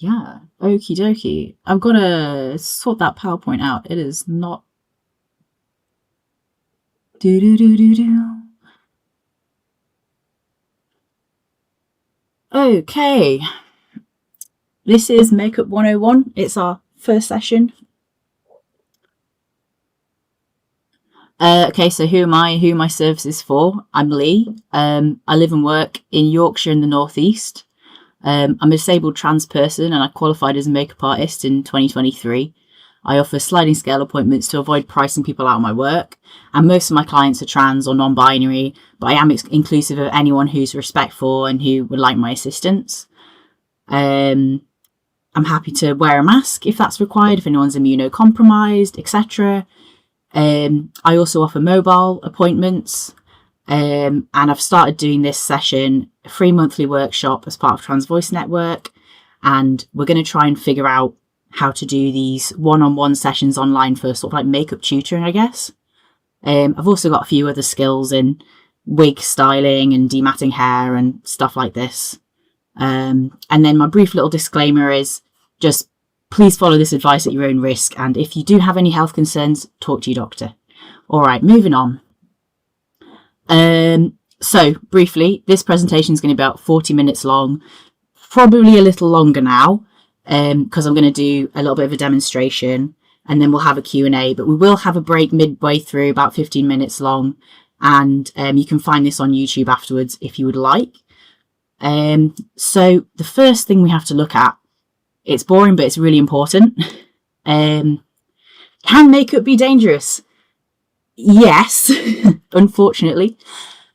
Yeah, okie dokie. I've got to sort that PowerPoint out. It is not. Do do do do do. Okay. This is Makeup 101. It's our first session. Okay, so who am I? Who my service is for? I'm Lee. I live and work in Yorkshire in the northeast. I'm a disabled trans person and I qualified as a makeup artist in 2023. I offer sliding scale appointments to avoid pricing people out of my work. And most of my clients are trans or non-binary, but I am inclusive of anyone who's respectful and who would like my assistance. I'm happy to wear a mask if that's required, if anyone's immunocompromised, etc. I also offer mobile appointments. And I've started doing this session, a free monthly workshop as part of Trans Voice Network. And we're going to try and figure out how to do these one-on-one sessions online for sort of like makeup tutoring, I guess. I've also got a few other skills in wig styling and dematting hair and stuff like this. And then my brief little disclaimer is just please follow this advice at your own risk. And if you do have any health concerns, talk to your doctor. All right, moving on. So briefly, this presentation is going to be about 40 minutes long, probably a little longer now, because I'm going to do a little bit of a demonstration and then we'll have a Q&A, but we will have a break midway through, about 15 minutes long. And you can find this on YouTube afterwards if you would like. So the first thing we have to look at, it's boring, but it's really important. Can makeup be dangerous? Yes, unfortunately.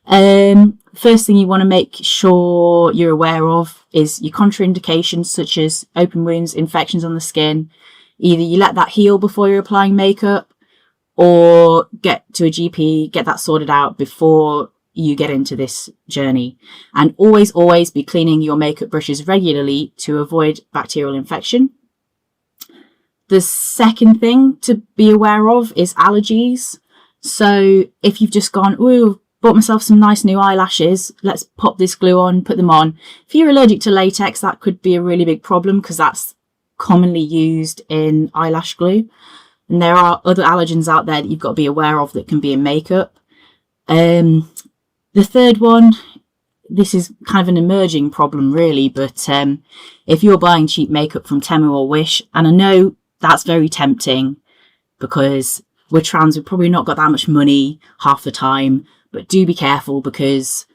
First thing you want to make sure you're aware of is your contraindications, such as open wounds, infections on the skin. Either you let that heal before you're applying makeup, or get to a GP, get that sorted out before you get into this journey. And always, always be cleaning your makeup brushes regularly to avoid bacterial infection. The second thing to be aware of is allergies. So if you've just gone, ooh, bought myself some nice new eyelashes, let's pop this glue on, put them on. If you're allergic to latex, that could be a really big problem because that's commonly used in eyelash glue. And there are other allergens out there that you've got to be aware of that can be in makeup. The third one, this is kind of an emerging problem really, but if you're buying cheap makeup from Temu or Wish, and I know that's very tempting because we're trans, we've probably not got that much money half the time, but do be careful because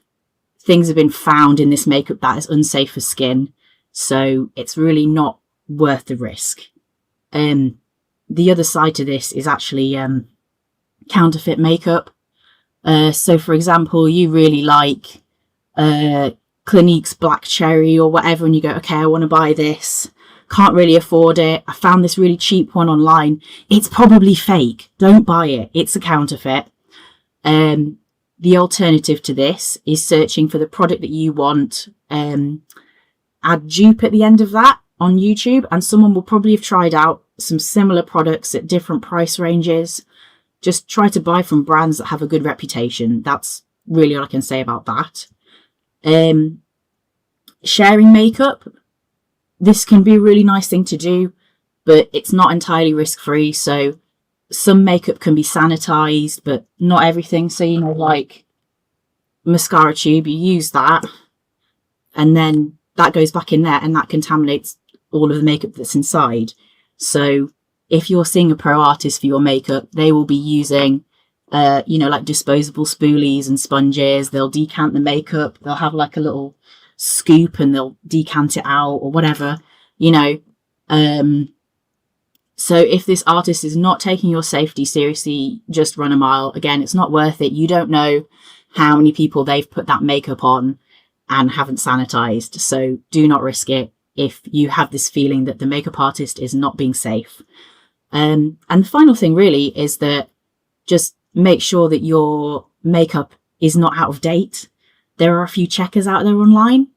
things have been found in this makeup that is unsafe for skin. So it's really not worth the risk. The other side to this is actually counterfeit makeup. So for example, you really like Clinique's Black Cherry or whatever, and you go, okay, I want to buy this. Can't really afford it. I found this really cheap one online. It's probably fake. Don't buy it. It's a counterfeit. The alternative to this is searching for the product that you want. Add dupe at the end of that on YouTube, and someone will probably have tried out some similar products at different price ranges. Just try to buy from brands that have a good reputation. That's really all I can say about that. Sharing makeup. This can be a really nice thing to do, but it's not entirely risk-free. So some makeup can be sanitized, but not everything. So, you know, like mascara tube, you use that and then that goes back in there and that contaminates all of the makeup that's inside. So if you're seeing a pro artist for your makeup, they will be using, you know, like disposable spoolies and sponges. They'll decant the makeup. They'll have like a little scoop and they'll decant it out or whatever, you know. So if this artist is not taking your safety seriously, just run a mile. Again, it's not worth it. You don't know how many people they've put that makeup on and haven't sanitized. So do not risk it if you have this feeling that the makeup artist is not being safe. And the final thing really is that just make sure that your makeup is not out of date. There are a few checkers out there online.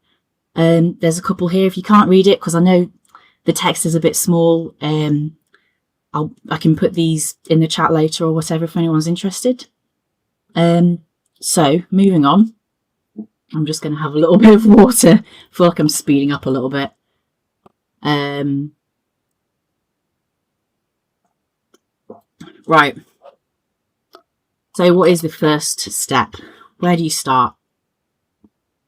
There's a couple here if you can't read it, because I know the text is a bit small. I can put these in the chat later or whatever if anyone's interested. So moving on, I'm just going to have a little bit of water. I feel like I'm speeding up a little bit. Right. So what is the first step? Where do you start?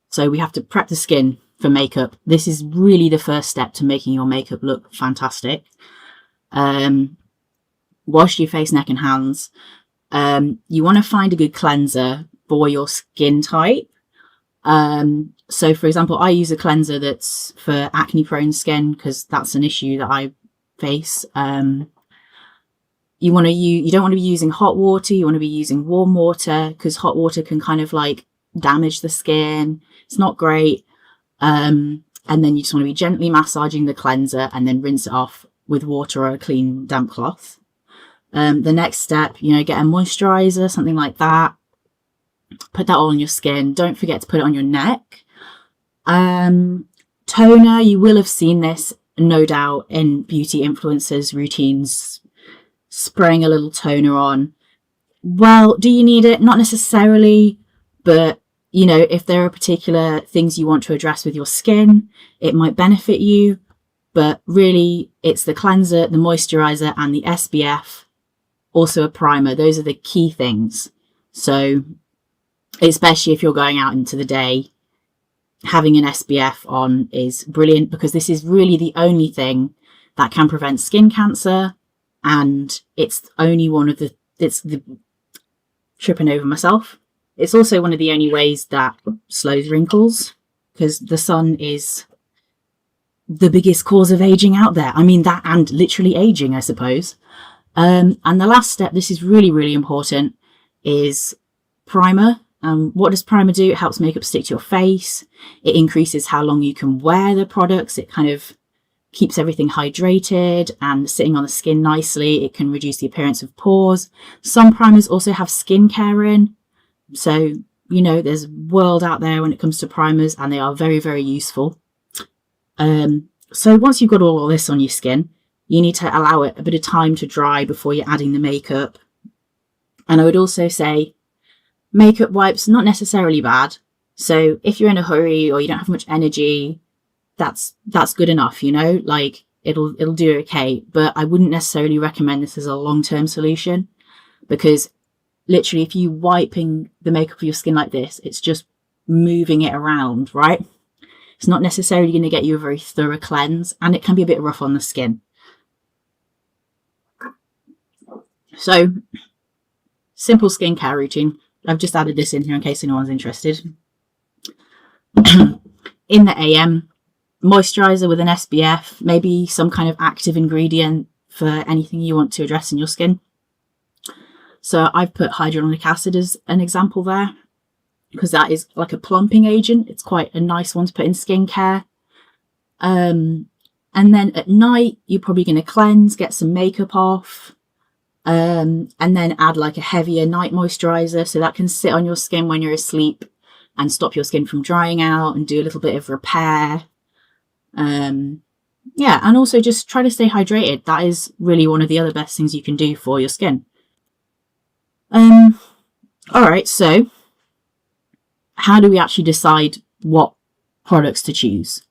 So we have to prep the skin for makeup. This is really the first step to making your makeup look fantastic. Wash your face, neck and hands. You want to find a good cleanser for your skin type. So for example, I use a cleanser that's for acne prone skin because that's an issue that I face. You don't want to be using hot water. You want to be using warm water because hot water can kind of like damage the skin. It's not great. And then you just want to be gently massaging the cleanser and then rinse it off with water or a clean damp cloth. The next step, get a moisturizer, something like that. Put that all on your skin. Don't forget to put it on your neck. Toner, you will have seen this, no doubt, in beauty influencers' routines, spraying a little toner on. Well, do you need it? Not necessarily, but if there are particular things you want to address with your skin, it might benefit you. But really, it's the cleanser, the moisturizer, and the SPF, also a primer. Those are the key things. So, especially if you're going out into the day, having an SPF on is brilliant because this is really the only thing that can prevent skin cancer. And it's only tripping over myself. It's also one of the only ways that slows wrinkles because the sun is the biggest cause of aging out there. I mean, that and literally aging, I suppose. And the last step, this is really, really important, is primer. What does primer do? It helps makeup stick to your face. It increases how long you can wear the products. It kind of keeps everything hydrated and sitting on the skin nicely. It can reduce the appearance of pores. Some primers also have skincare in. So, there's a world out there when it comes to primers and they are very, very useful. So once you've got all of this on your skin, you need to allow it a bit of time to dry before you're adding the makeup. And I would also say makeup wipes, not necessarily bad. So if you're in a hurry or you don't have much energy, that's good enough, like it'll do okay. But I wouldn't necessarily recommend this as a long-term solution because literally if you wiping the makeup of your skin like this, it's just moving it around, right? It's not necessarily going to get you a very thorough cleanse and it can be a bit rough on the skin. So, simple skincare routine. I've just added this in here in case anyone's interested. In the AM, moisturizer with an SPF, maybe some kind of active ingredient for anything you want to address in your skin. So I've put hyaluronic acid as an example there because that is like a plumping agent. It's quite a nice one to put in skincare. And then at night, you're probably going to cleanse, get some makeup off. And then add like a heavier night moisturizer so that can sit on your skin when you're asleep and stop your skin from drying out and do a little bit of repair. And also just try to stay hydrated. That is really one of the other best things you can do for your skin. All right, so how do we actually decide what products to choose?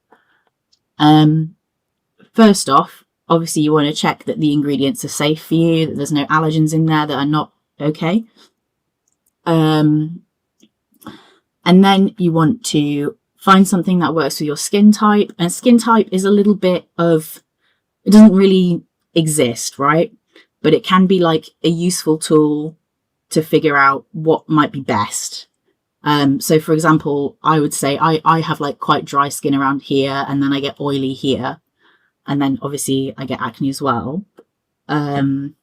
First off, obviously, you want to check that the ingredients are safe for you, that there's no allergens in there that are not okay. And then you want to find something that works with your skin type. And skin type is a little bit of, it doesn't really exist, right? But it can be like a useful tool to figure out what might be best. So for example, I would say I have like quite dry skin around here and then I get oily here. And then obviously I get acne as well. And,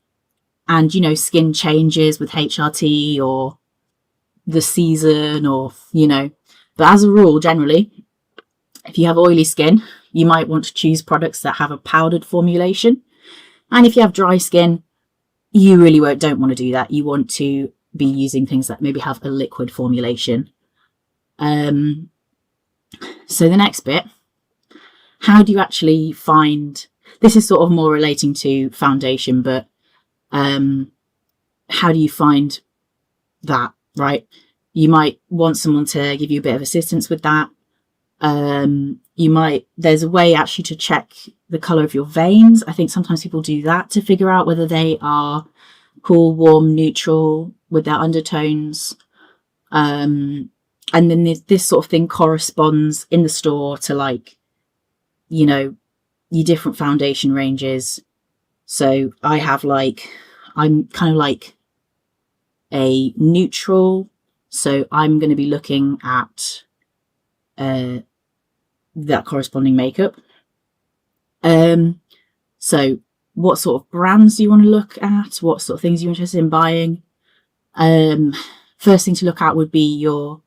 skin changes with HRT or the season or, but as a rule, generally, if you have oily skin, you might want to choose products that have a powdered formulation. And if you have dry skin, you really don't want to do that. You want to be using things that maybe have a liquid formulation. So the next bit, how do you actually find, this is sort of more relating to foundation, but how do you find that, right? You might want someone to give you a bit of assistance with that. There's a way actually to check the color of your veins. I think sometimes people do that to figure out whether they are cool, warm, neutral with their undertones. And then this sort of thing corresponds in the store to, like, you know, your different foundation ranges. So I have, like, I'm kind of like a neutral. So I'm going to be looking at that corresponding makeup. So what sort of brands do you want to look at? What sort of things are you interested in buying? First thing to look at would be your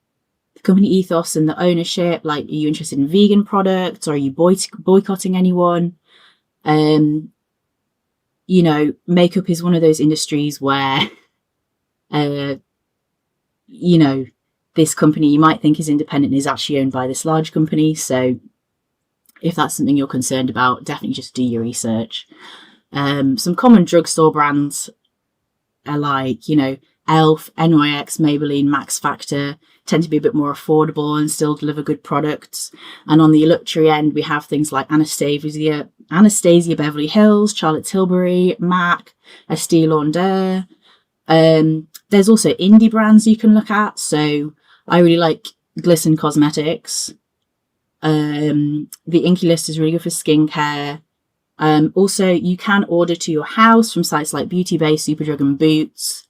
company ethos and the ownership. Like, are you interested in vegan products, or are you boycotting anyone? Makeup is one of those industries where, this company you might think is independent is actually owned by this large company. So if that's something you're concerned about, definitely just do your research. Some common drugstore brands are like, Elf, NYX, Maybelline, Max Factor, tend to be a bit more affordable and still deliver good products. And on the luxury end, we have things like Anastasia Beverly Hills, Charlotte Tilbury, MAC, Estee Lauder. There's also indie brands you can look at. So I really like Glisten Cosmetics. The Inky List is really good for skincare. Also, you can order to your house from sites like Beauty Bay, Superdrug, and Boots.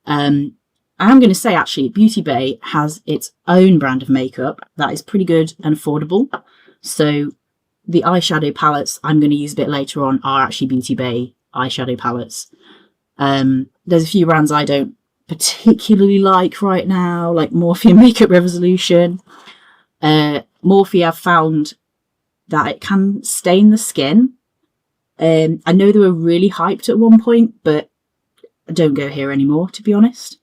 I'm going to say, actually, Beauty Bay has its own brand of makeup that is pretty good and affordable. So the eyeshadow palettes I'm going to use a bit later on are actually Beauty Bay eyeshadow palettes. There's a few brands I don't particularly like right now, like Morphe and Makeup Revolution. Morphe, I've found that it can stain the skin. I know they were really hyped at one point, but I don't go here anymore, to be honest.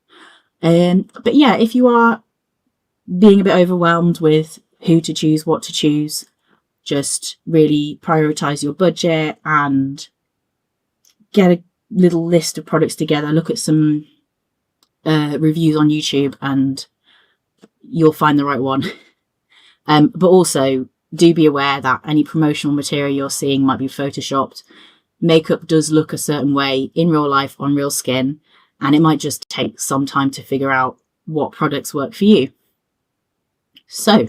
But yeah, if you are being a bit overwhelmed with who to choose, what to choose, just really prioritize your budget and get a little list of products together. Look at some reviews on YouTube and you'll find the right one. But also, do be aware that any promotional material you're seeing might be photoshopped. Makeup does look a certain way in real life on real skin, and it might just take some time to figure out what products work for you. So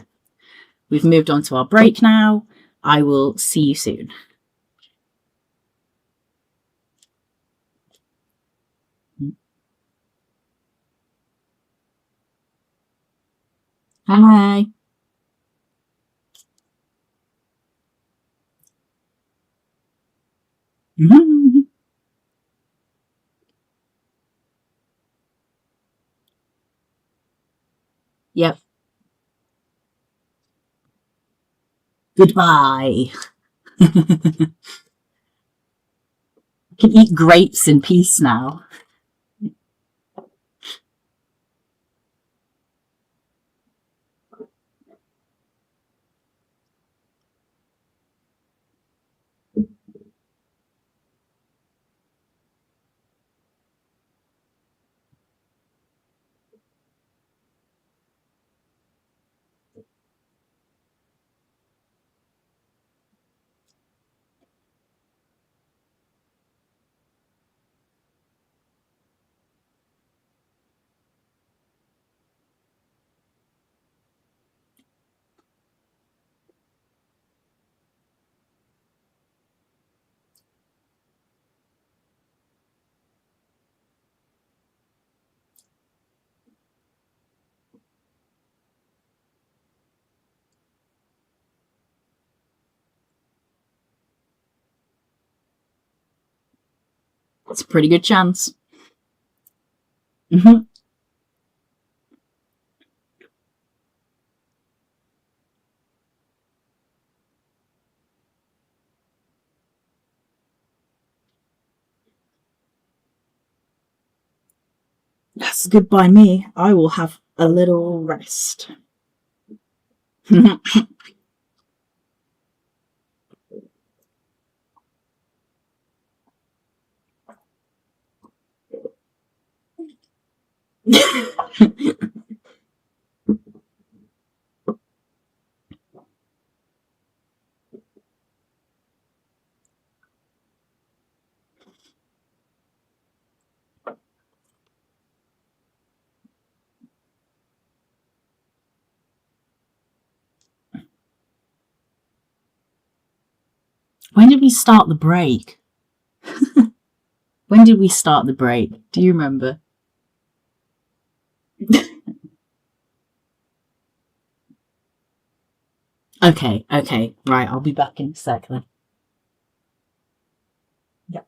we've moved on to our break now. I will see you soon. Hi. Yep. Goodbye. I can eat grapes in peace now. It's a pretty good chance. That's good by me. I will have a little rest. When did we start the break? When did we start the break? Do you remember? Okay, right, I'll be back in a sec then. Yeah.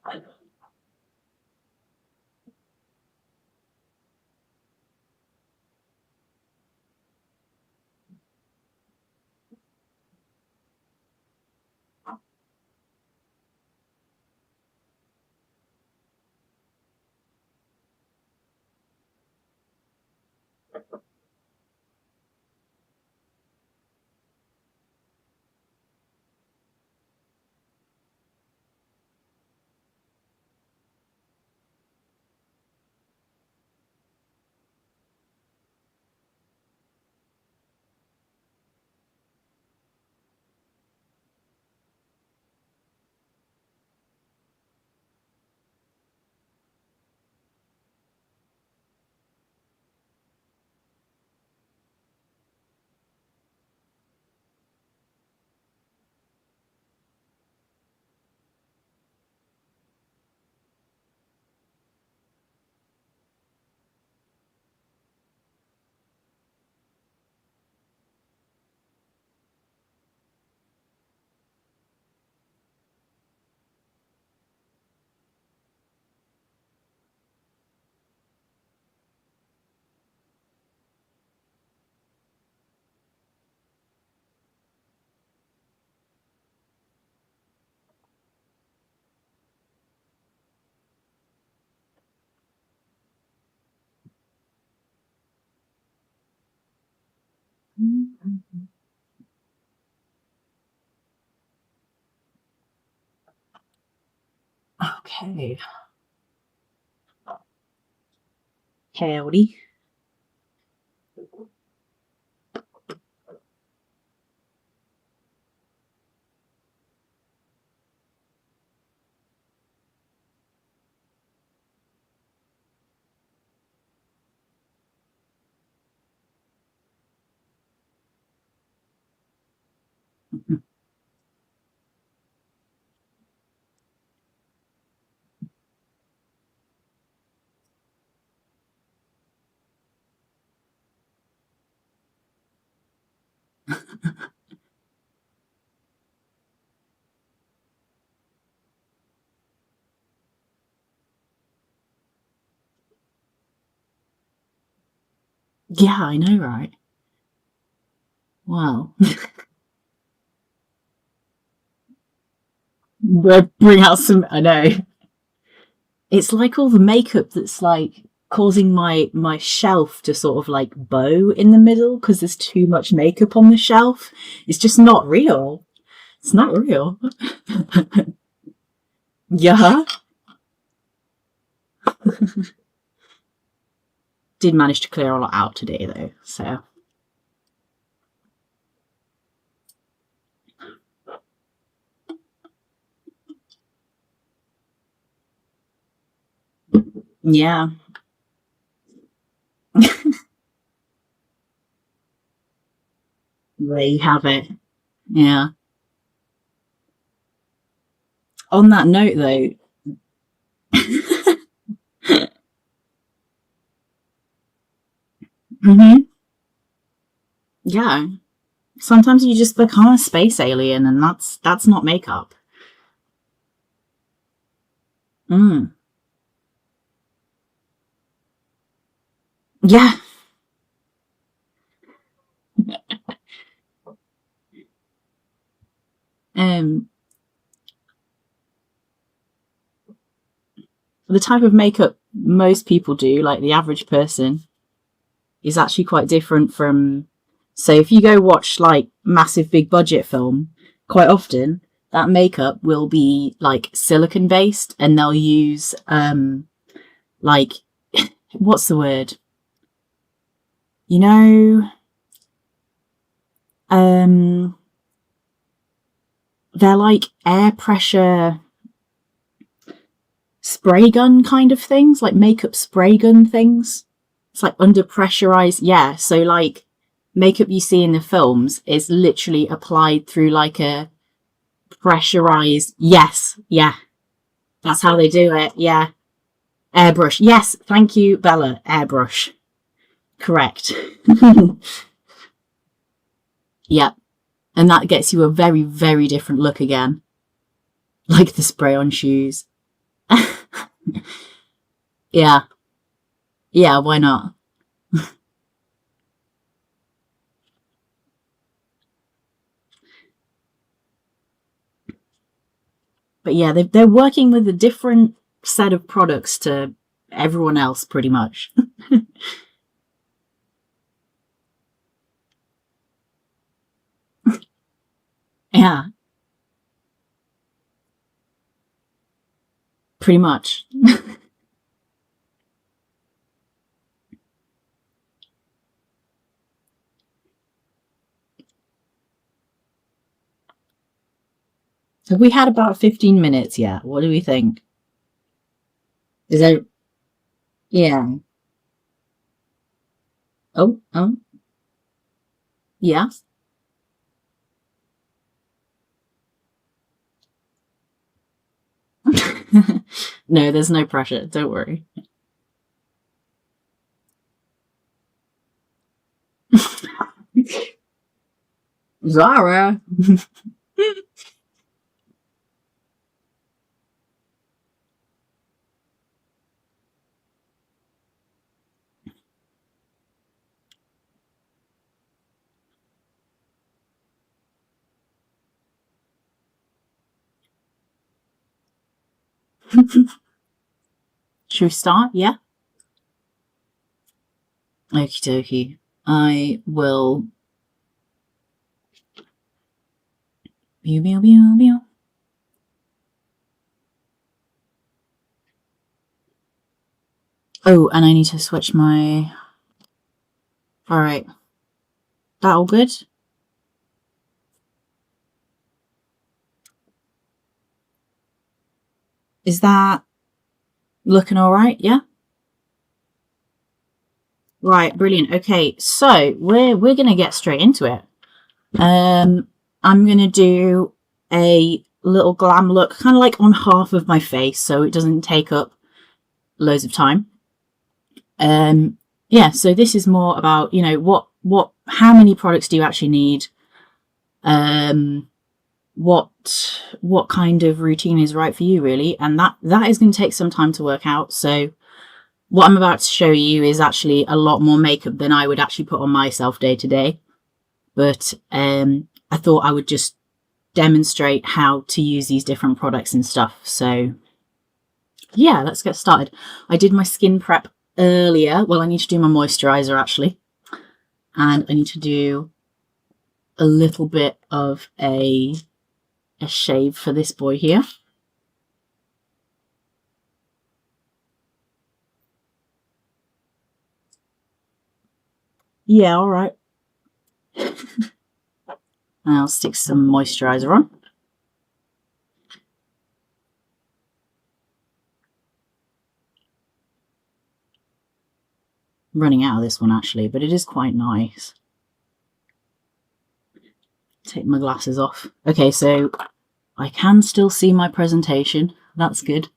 Okay. Howdy. Yeah, I know, right? Wow. We'll bring out some. I know. It's like all the makeup that's like causing my shelf to sort of like bow in the middle because there's too much makeup on the shelf. It's just not real. It's not real. Yeah. Did manage to clear a lot out today though, so yeah. There you have it. Yeah. On that note though, hmm, yeah. Sometimes you just become a space alien and that's not makeup. Mm. Yeah. Um the type of makeup most people do, like the average person, is actually quite different from. So if you go watch like massive big budget film, quite often that makeup will be like silicone based and they'll use like what's the word? You know, um they're like air pressure spray gun kind of things, like makeup spray gun things. It's like under pressurized. Yeah. So like makeup you see in the films is literally applied through like a Pressurized. Yes. Yeah. That's how they do it. Yeah. Airbrush. Yes. Thank you, Bella. Airbrush. Correct. Yeah. And that gets you a very, very different look again. Like the spray on shoes. Yeah. Yeah, why not? But yeah, they're working with a different set of products to everyone else, pretty much. Yeah, pretty much. Have we had about 15 minutes yet? What do we think? Is there... Yeah. Oh, yeah. No, there's no pressure. Don't worry. Zara. Should we start? Yeah. Okie dokie. I will... Pew, pew, pew, pew. Oh, and I need to switch my... Alright. That all good? Is that looking alright? Yeah? Right, brilliant. Okay, so we're gonna get straight into it. I'm gonna do a little glam look, kind of like on half of my face, so it doesn't take up loads of time. Yeah, so this is more about, you know, how many products do you actually need? What kind of routine is right for you, really? And that is going to take some time to work out. So what I'm about to show you is actually a lot more makeup than I would actually put on myself day to day. But I thought I would just demonstrate how to use these different products and stuff. So yeah, let's get started. I did my skin prep earlier. Well, I need to do my moisturizer actually. And I need to do a little bit of a shave for this boy here. Yeah, all right. And I'll stick some moisturizer on. I'm running out of this one actually, but it is quite nice. Take my glasses off. Okay, so I can still see my presentation. That's good.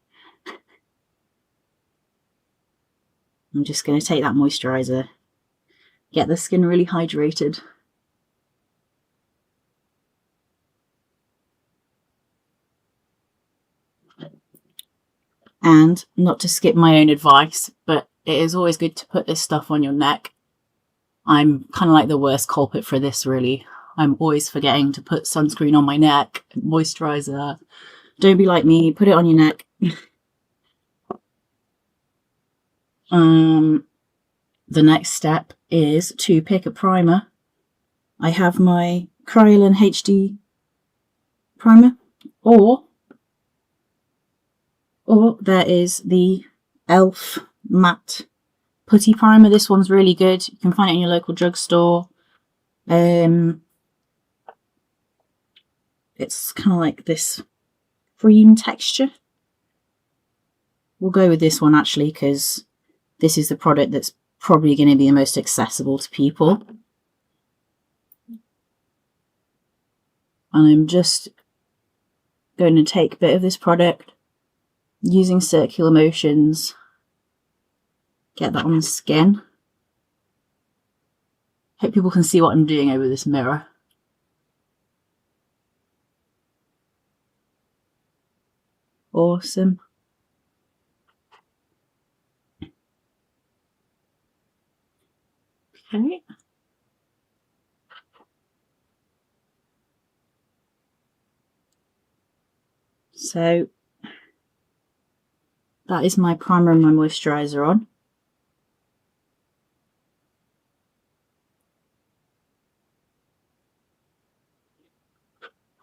I'm just going to take that moisturizer, get the skin really hydrated. And not to skip my own advice, but it is always good to put this stuff on your neck. I'm kind of like the worst culprit for this, really. I'm always forgetting to put sunscreen on my neck, moisturizer. Don't be like me, put it on your neck. The next step is to pick a primer. I have my Kryolan HD primer, or there is the e.l.f. matte putty primer. This one's really good. You can find it in your local drugstore. It's kind of like this cream texture. We'll go with this one actually because this is the product that's probably going to be the most accessible to people. And I'm just going to take a bit of this product, using circular motions, get that on the skin. Hope people can see what I'm doing over this mirror. Awesome. Okay. So that is my primer and my moisturiser on.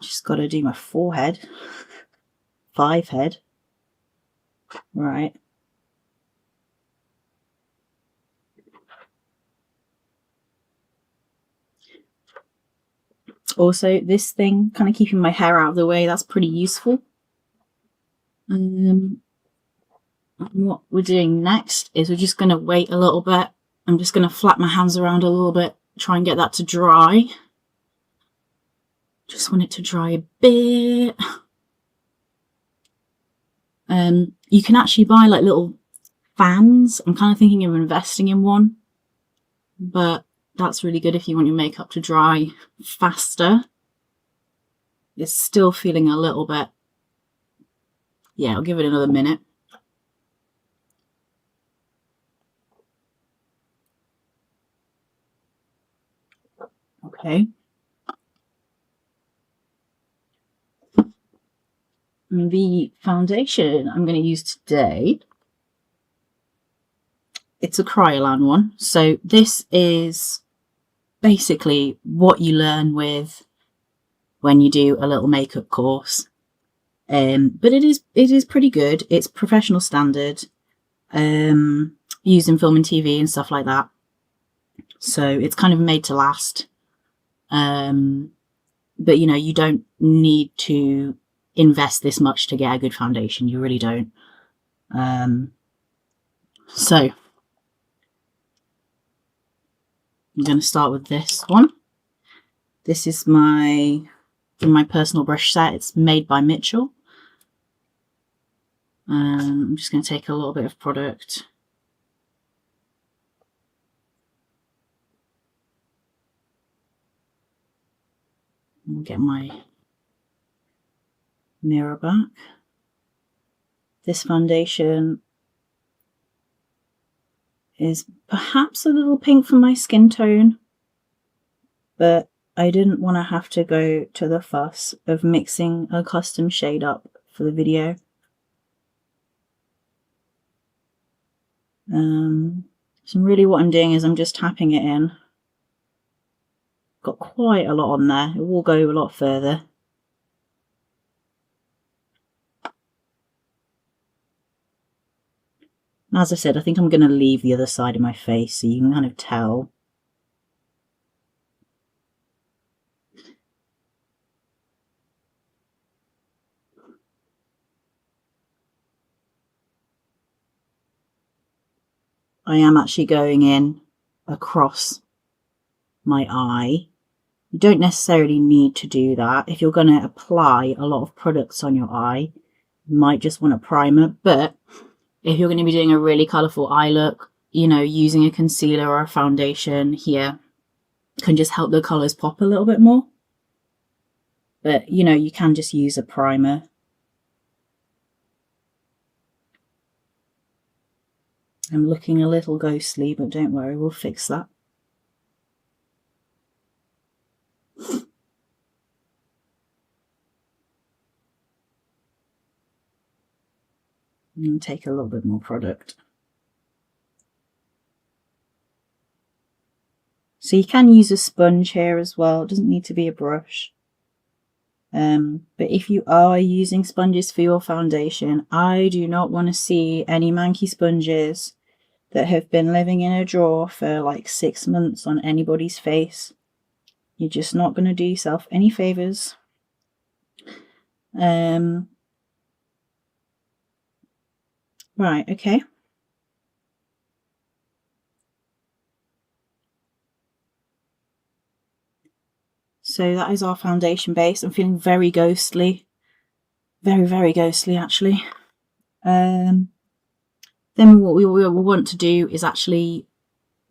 Just got to do my forehead. 5 head. Right. Also, this thing, kind of keeping my hair out of the way, that's pretty useful. What we're doing next is we're just going to wait a little bit. I'm just going to flap my hands around a little bit, try and get that to dry. Just want it to dry a bit. You can actually buy like little fans. I'm kind of thinking of investing in one, but that's really good if you want your makeup to dry faster. It's still feeling a little bit. Yeah, I'll give it another minute. Okay. The foundation I'm going to use today, it's a Kryolan one. So this is basically what you learn with when you do a little makeup course. But it is pretty good. It's professional standard, used in film and TV and stuff like that. So it's kind of made to last. But you know, you don't need to invest this much to get a good foundation. You really don't. So I'm going to start with this one. This is my personal brush set. It's made by Mitchell. I'm just going to take a little bit of product. I'll get my mirror back. This foundation is perhaps a little pink for my skin tone, but I didn't want to have to go to the fuss of mixing a custom shade up for the video. So really what I'm doing is I'm just tapping it in. Got quite a lot on there. It will go a lot further. As I said, I think I'm going to leave the other side of my face so you can kind of tell. I am actually going in across my eye. You don't necessarily need to do that. If you're going to apply a lot of products on your eye, you might just want a primer. But if you're going to be doing a really colourful eye look, you know, using a concealer or a foundation here can just help the colours pop a little bit more. But, you know, you can just use a primer. I'm looking a little ghostly, but don't worry, we'll fix that. And take a little bit more product. So you can use a sponge here as well. It doesn't need to be a brush. But if you are using sponges for your foundation, I do not want to see any manky sponges that have been living in a drawer for like 6 months on anybody's face. You're just not going to do yourself any favours. Right, okay. So that is our foundation base. I'm feeling very ghostly. very, very ghostly actually. Then what we will want to do is actually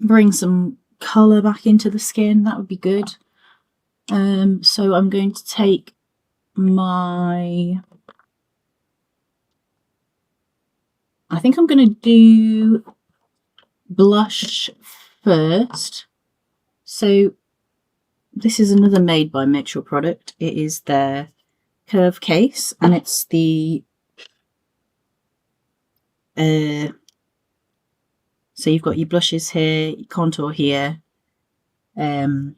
bring some colour back into the skin. That would be good. So I'm going to take I think I'm going to do blush first. So this is another Made by Mitchell product. It is their curve case, and it's the so you've got your blushes here, your contour here, and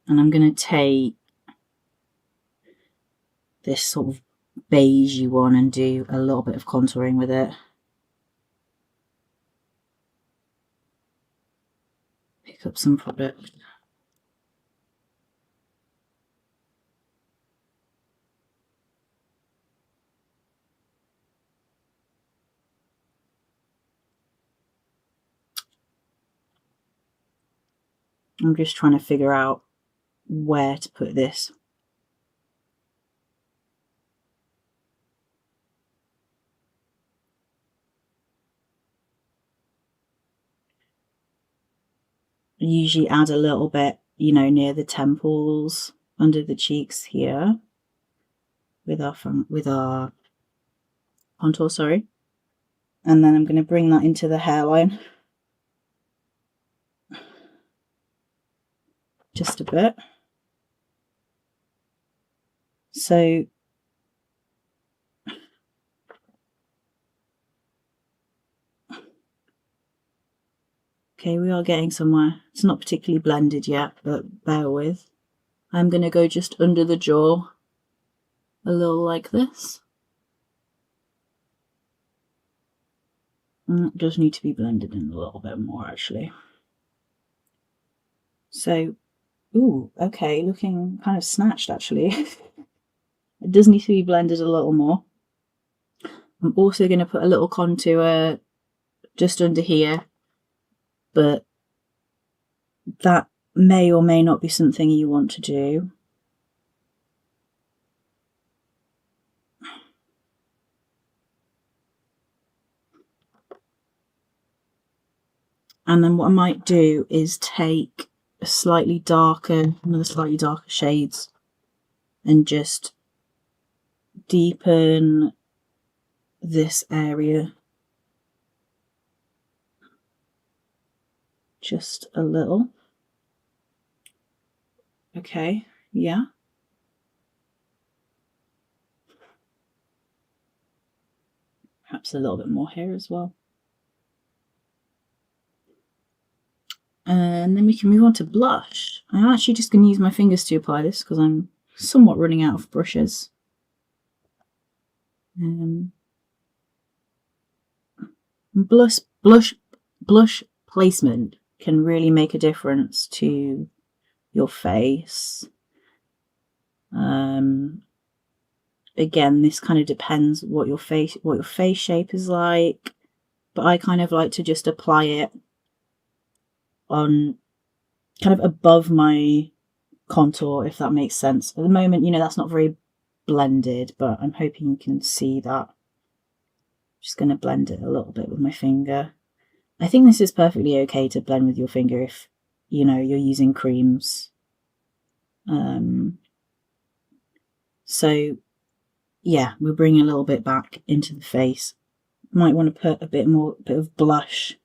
I'm going to take this sort of beigey one and do a little bit of contouring with it. Pick up some product. I'm just trying to figure out where to put this. I usually add a little bit, you know, near the temples, under the cheeks here, with our contour, sorry. And then I'm going to bring that into the hairline. Just a bit. So okay, we are getting somewhere. It's not particularly blended yet, but bear with. I'm going to go just under the jaw, a little like this. And that does need to be blended in a little bit more, actually. So, ooh, okay, looking kind of snatched, actually. It does need to be blended a little more. I'm also going to put a little contour just under here, but that may or may not be something you want to do. And then what I might do is take another slightly darker shades and just deepen this area just a little. Okay, yeah. Perhaps a little bit more here as well. And then we can move on to blush. I'm actually just going to use my fingers to apply this because I'm somewhat running out of brushes. Blush placement can really make a difference to your face. Again, this kind of depends what your face shape is like, but I kind of like to just apply it on kind of above my contour, if that makes sense. At the moment, you know, that's not very blended, but I'm hoping you can see that. Just going to blend it a little bit with my finger. I think this is perfectly okay to blend with your finger if, you know, you're using creams. So yeah, we'll bring a little bit back into the face. Might want to put a bit of blush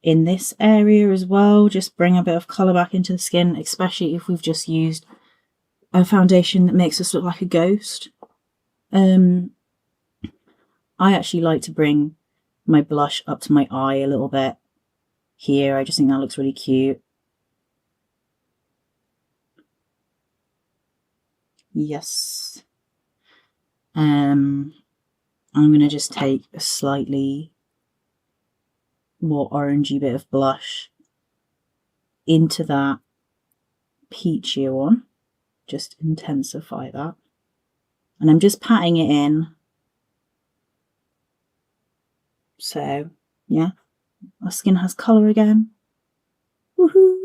in this area as well. Just bring a bit of colour back into the skin, especially if we've just used a foundation that makes us look like a ghost. I actually like to bring my blush up to my eye a little bit here. I just think that looks really cute. Yes. I'm going to just take a slightly more orangey bit of blush into that peachier one. Just intensify that. And I'm just patting it in. So, yeah, our skin has colour again. Woohoo!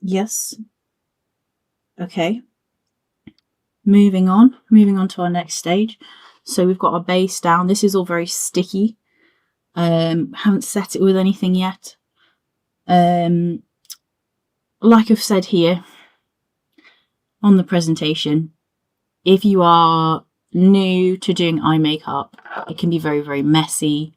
Yes. Okay. Moving on to our next stage. So we've got our base down. This is all very sticky. Haven't set it with anything yet. Like I've said here on the presentation, if you are new to doing eye makeup, it can be very, very messy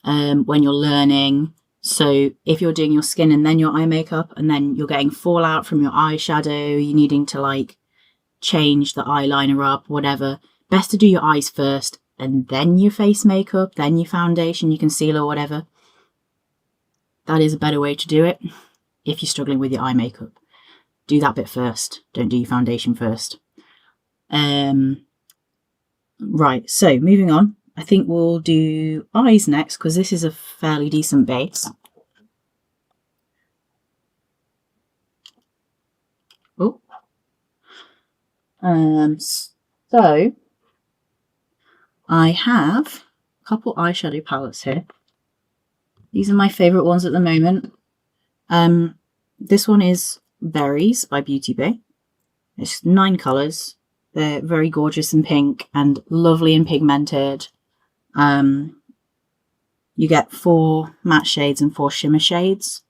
when you're learning. So if you're doing your skin and then your eye makeup, and then you're getting fallout from your eyeshadow, you're needing to like change the eyeliner up, whatever, best to do your eyes first and then your face makeup, then your foundation, your concealer, whatever. That is a better way to do it if you're struggling with your eye makeup. Do that bit first. Don't do your foundation first. Right, so moving on. I think we'll do eyes next because this is a fairly decent base. Oh. So I have a couple eyeshadow palettes here. These are my favourite ones at the moment. This one is Berries by Beauty Bay. It's 9 colours. They're very gorgeous and pink and lovely and pigmented. You get 4 matte shades and 4 shimmer shades.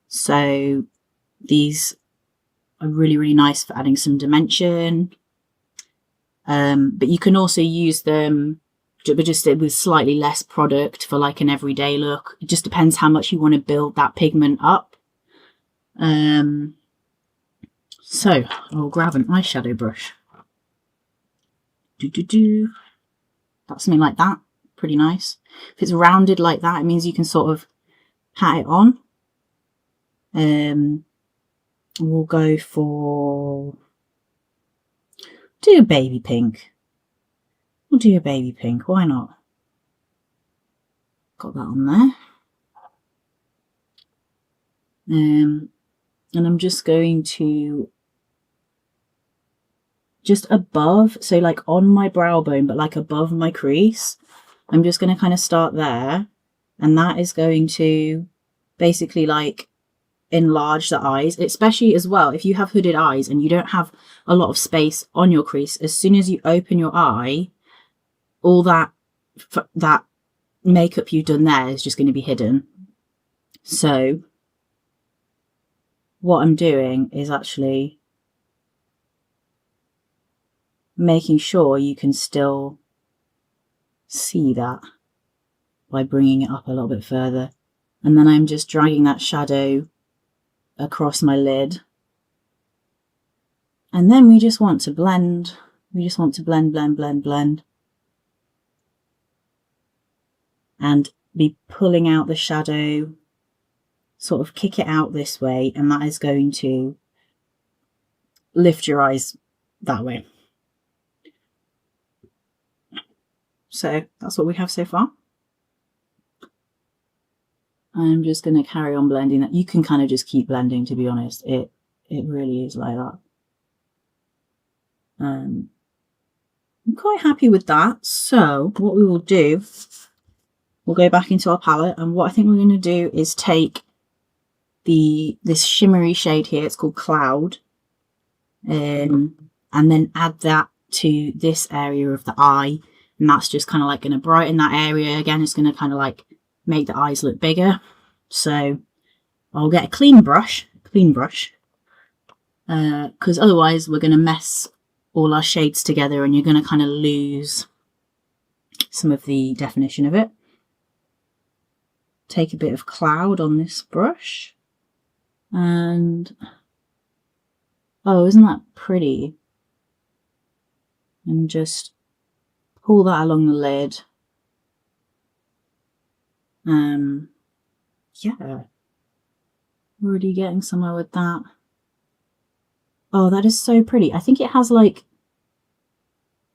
So these are really, really nice for adding some dimension. But you can also use them just with slightly less product for like an everyday look. It just depends how much you want to build that pigment up. So I'll grab an eyeshadow brush. That's something like that. Pretty nice. If it's rounded like that, it means you can sort of pat it on. We'll go for... do a baby pink. We'll do a baby pink. Why not? Got that on there. And I'm just going to... just above, so like on my brow bone, but like above my crease. I'm just going to kind of start there, and that is going to basically like enlarge the eyes, especially as well if you have hooded eyes and you don't have a lot of space on your crease. As soon as you open your eye, all that makeup you've done there is just going to be hidden. So what I'm doing is actually making sure you can still see that by bringing it up a little bit further. And then I'm just dragging that shadow across my lid. And then we just want to blend. We just want to blend, blend, blend, blend. And be pulling out the shadow, sort of kick it out this way, and that is going to lift your eyes that way. So that's what we have so far. I'm just going to carry on blending that. You can kind of just keep blending, to be honest. It really is like that. I'm quite happy with that. So what we will do, we'll go back into our palette, and what I think we're going to do is take this shimmery shade here. It's called Cloud, and then add that to this area of the eye, and that's just kind of like going to brighten that area again. It's going to kind of like make the eyes look bigger. So I'll get a clean brush, because otherwise we're going to mess all our shades together and you're going to kind of lose some of the definition of it. Take a bit of Cloud on this brush, and oh, isn't that pretty? And just pull that along the lid. Yeah, already getting somewhere with that. Oh, that is so pretty. I think it has like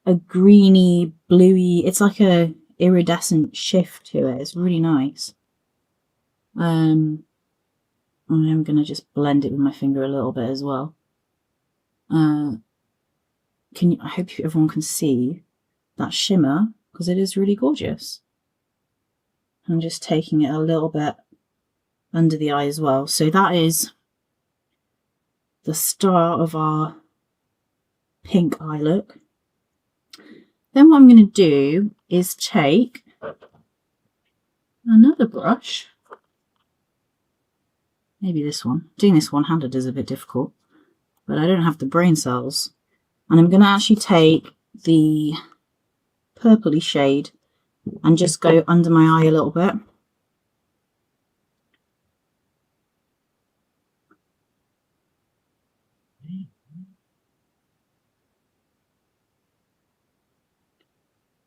a greeny, bluey, it's like a iridescent shift to it. It's really nice. I am going to just blend it with my finger a little bit as well. I hope everyone can see that shimmer, because it is really gorgeous. I'm just taking it a little bit under the eye as well. So that is the star of our pink eye look. Then what I'm going to do is take another brush, maybe this one. Doing this one-handed is a bit difficult, but I don't have the brain cells. And I'm going to actually take the purpley shade and just go under my eye a little bit.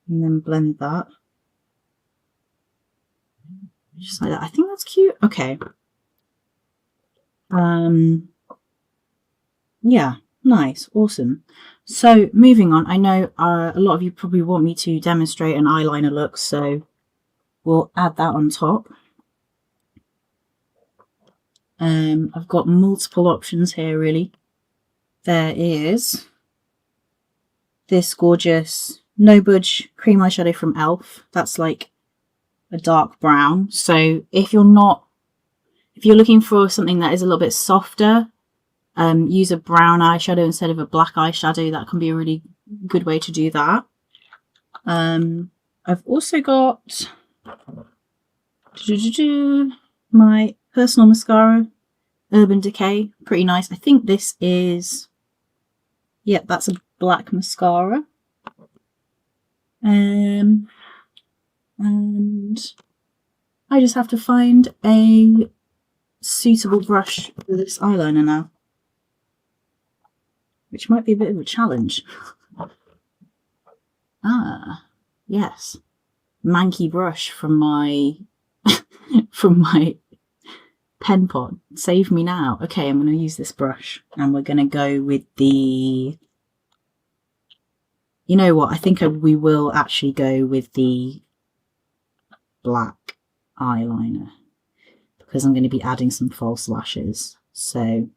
And then blend that. Just like that. I think that's cute. Okay. Yeah, nice, awesome. So moving on, I know a lot of you probably want me to demonstrate an eyeliner look, so we'll add that on top. I've got multiple options here, really. There is this gorgeous No Budge cream eyeshadow from e.l.f. That's like a dark brown. So if you're looking for something that is a little bit softer, use a brown eyeshadow instead of a black eyeshadow. That can be a really good way to do that. I've also got my personal mascara, Urban Decay. Pretty nice. I think this is, yep, that's a black mascara. And I just have to find a suitable brush for this eyeliner now, which might be a bit of a challenge. Ah, yes. Manky brush from my from my pen pot. Save me now. Okay, I'm going to use this brush and we're going to go with the... You know what? I think we will actually go with the black eyeliner because I'm going to be adding some false lashes, so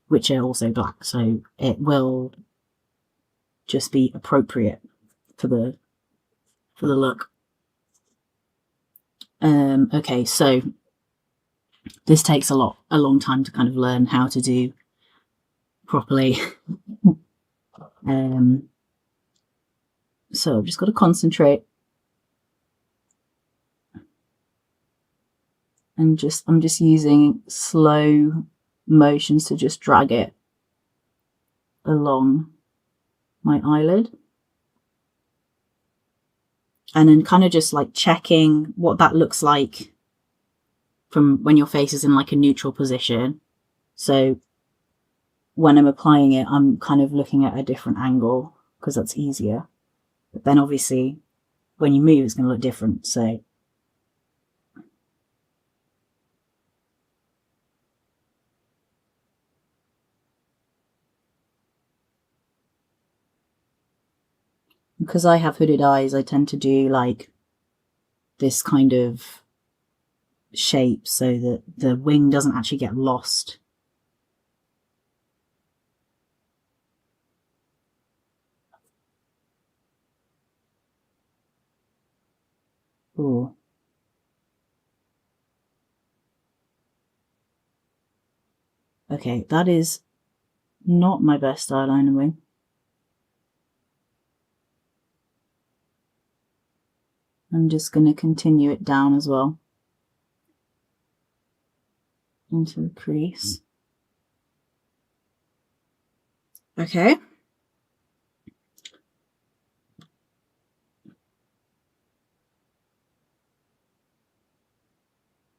which are also black, so it will just be appropriate for the look. Okay, so this takes a long time to kind of learn how to do properly. So I've just got to concentrate and I'm just using slow motions to just drag it along my eyelid. And then kind of just like checking what that looks like from when your face is in like a neutral position. So when I'm applying it, I'm kind of looking at a different angle because that's easier. But then obviously when you move, it's going to look different. So because I have hooded eyes, I tend to do like this kind of shape so that the wing doesn't actually get lost. Ooh. Okay, that is not my best eyeliner wing. I'm just going to continue it down as well into the crease. Okay.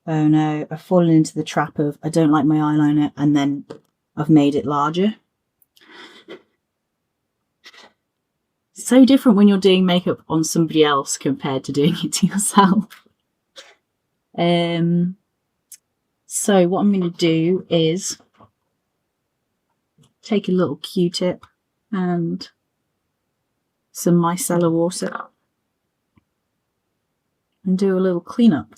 Oh no, I've fallen into the trap of I don't like my eyeliner and then I've made it larger. So different when you're doing makeup on somebody else compared to doing it to yourself. So what I'm going to do is take a little Q-tip and some micellar water and do a little cleanup.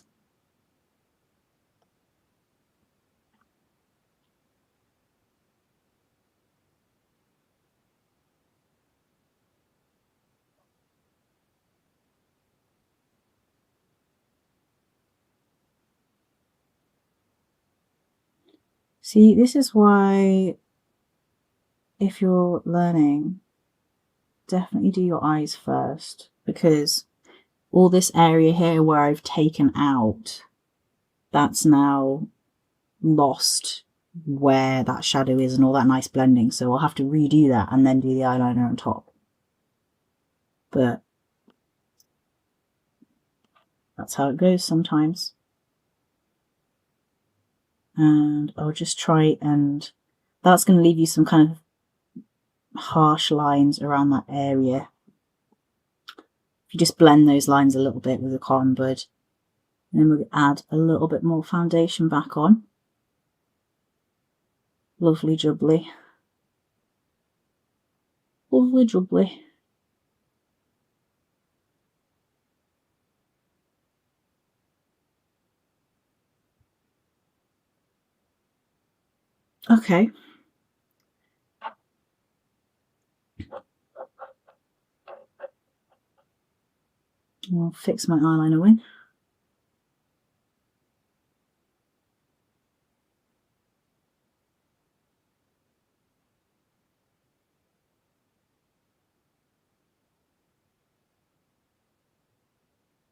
See, this is why if you're learning, definitely do your eyes first, because all this area here where I've taken out, that's now lost where that shadow is and all that nice blending. So I'll have to redo that and then do the eyeliner on top. But that's how it goes sometimes. And I'll just try, and that's going to leave you some kind of harsh lines around that area. If you just blend those lines a little bit with a cotton bud, and then we'll add a little bit more foundation back on. Lovely jubbly. Lovely jubbly. Okay. I'll fix my eyeliner wing.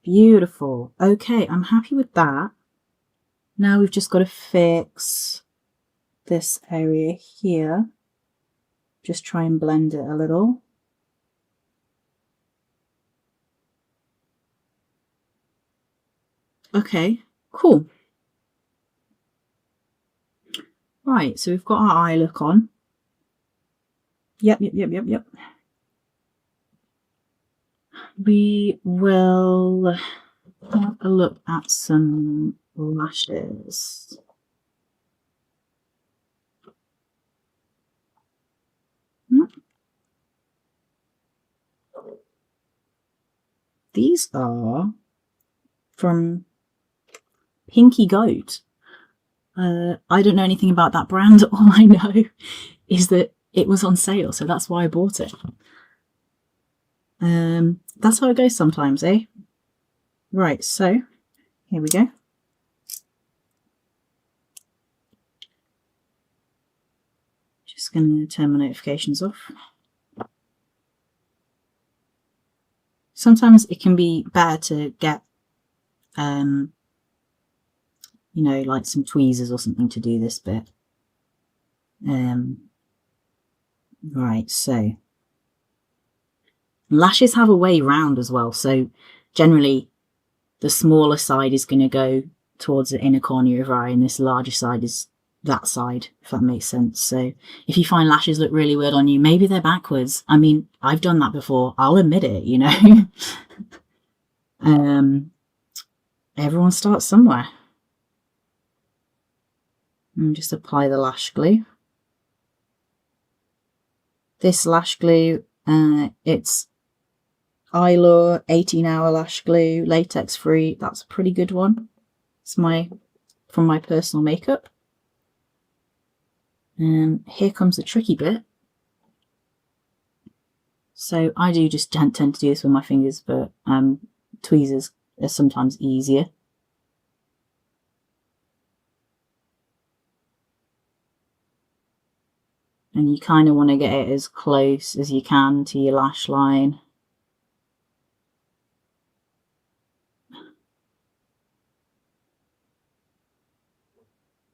Beautiful. Okay, I'm happy with that. Now we've just got to fix this area here. Just try and blend it a little. Okay, cool. Right, so we've got our eye look on. Yep. We will have a look at some lashes. These are from Pinky Goat. I don't know anything about that brand. All I know is that it was on sale, so that's why I bought it. That's how it goes sometimes, eh? Right, so here we go. Just going to turn my notifications off. Sometimes it can be better to get, you know, like some tweezers or something to do this bit. Right, so lashes have a way round as well. So generally the smaller side is going to go towards the inner corner of your eye, and this larger side is that side, if that makes sense. So if you find lashes look really weird on you, maybe they're backwards. I mean, I've done that before. I'll admit it, you know. Everyone starts somewhere. And just apply the lash glue. This lash glue, it's Eyelure 18-hour lash glue, latex free. That's a pretty good one. It's from my personal makeup. And here comes the tricky bit. So I do just tend to do this with my fingers, but tweezers are sometimes easier. And you kind of want to get it as close as you can to your lash line.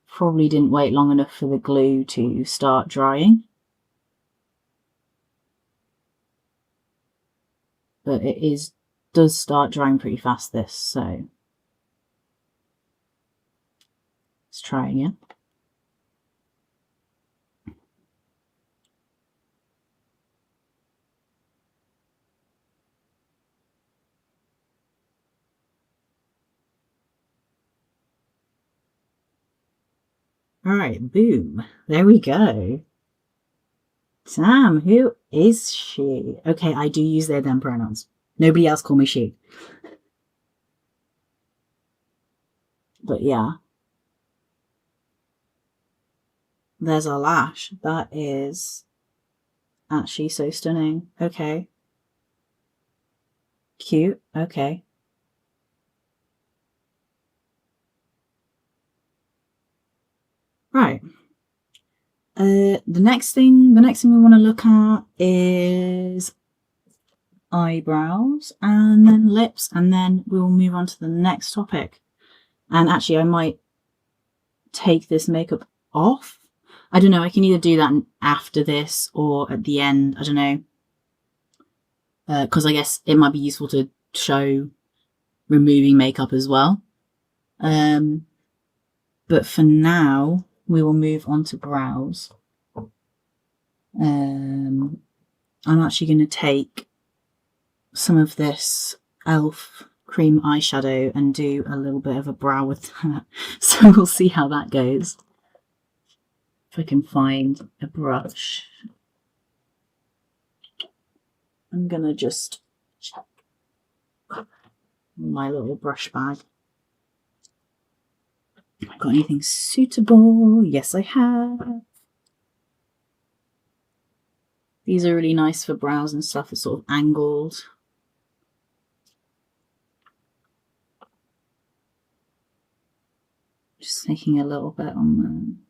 Probably didn't wait long enough for the glue to start drying. But it does start drying pretty fast, this, so let's try again. Alright, boom. There we go. Sam, who is she? Okay, I do use they, them pronouns. Nobody else call me she. But yeah. There's our lash. That is actually so stunning. Okay. Cute. Okay. Right. The next thing we want to look at is eyebrows and then lips, and then we'll move on to the next topic. And actually I might take this makeup off. I don't know, I can either do that after this or at the end, I don't know. Because I guess it might be useful to show removing makeup as well. But for now, we will move on to brows. I'm actually going to take some of this e.l.f. cream eyeshadow and do a little bit of a brow with that. So we'll see how that goes. If I can find a brush. I'm going to just check my little brush bag. Have I got anything suitable? Yes, I have. These are really nice for brows and stuff. It's sort of angled. Just taking a little bit on them.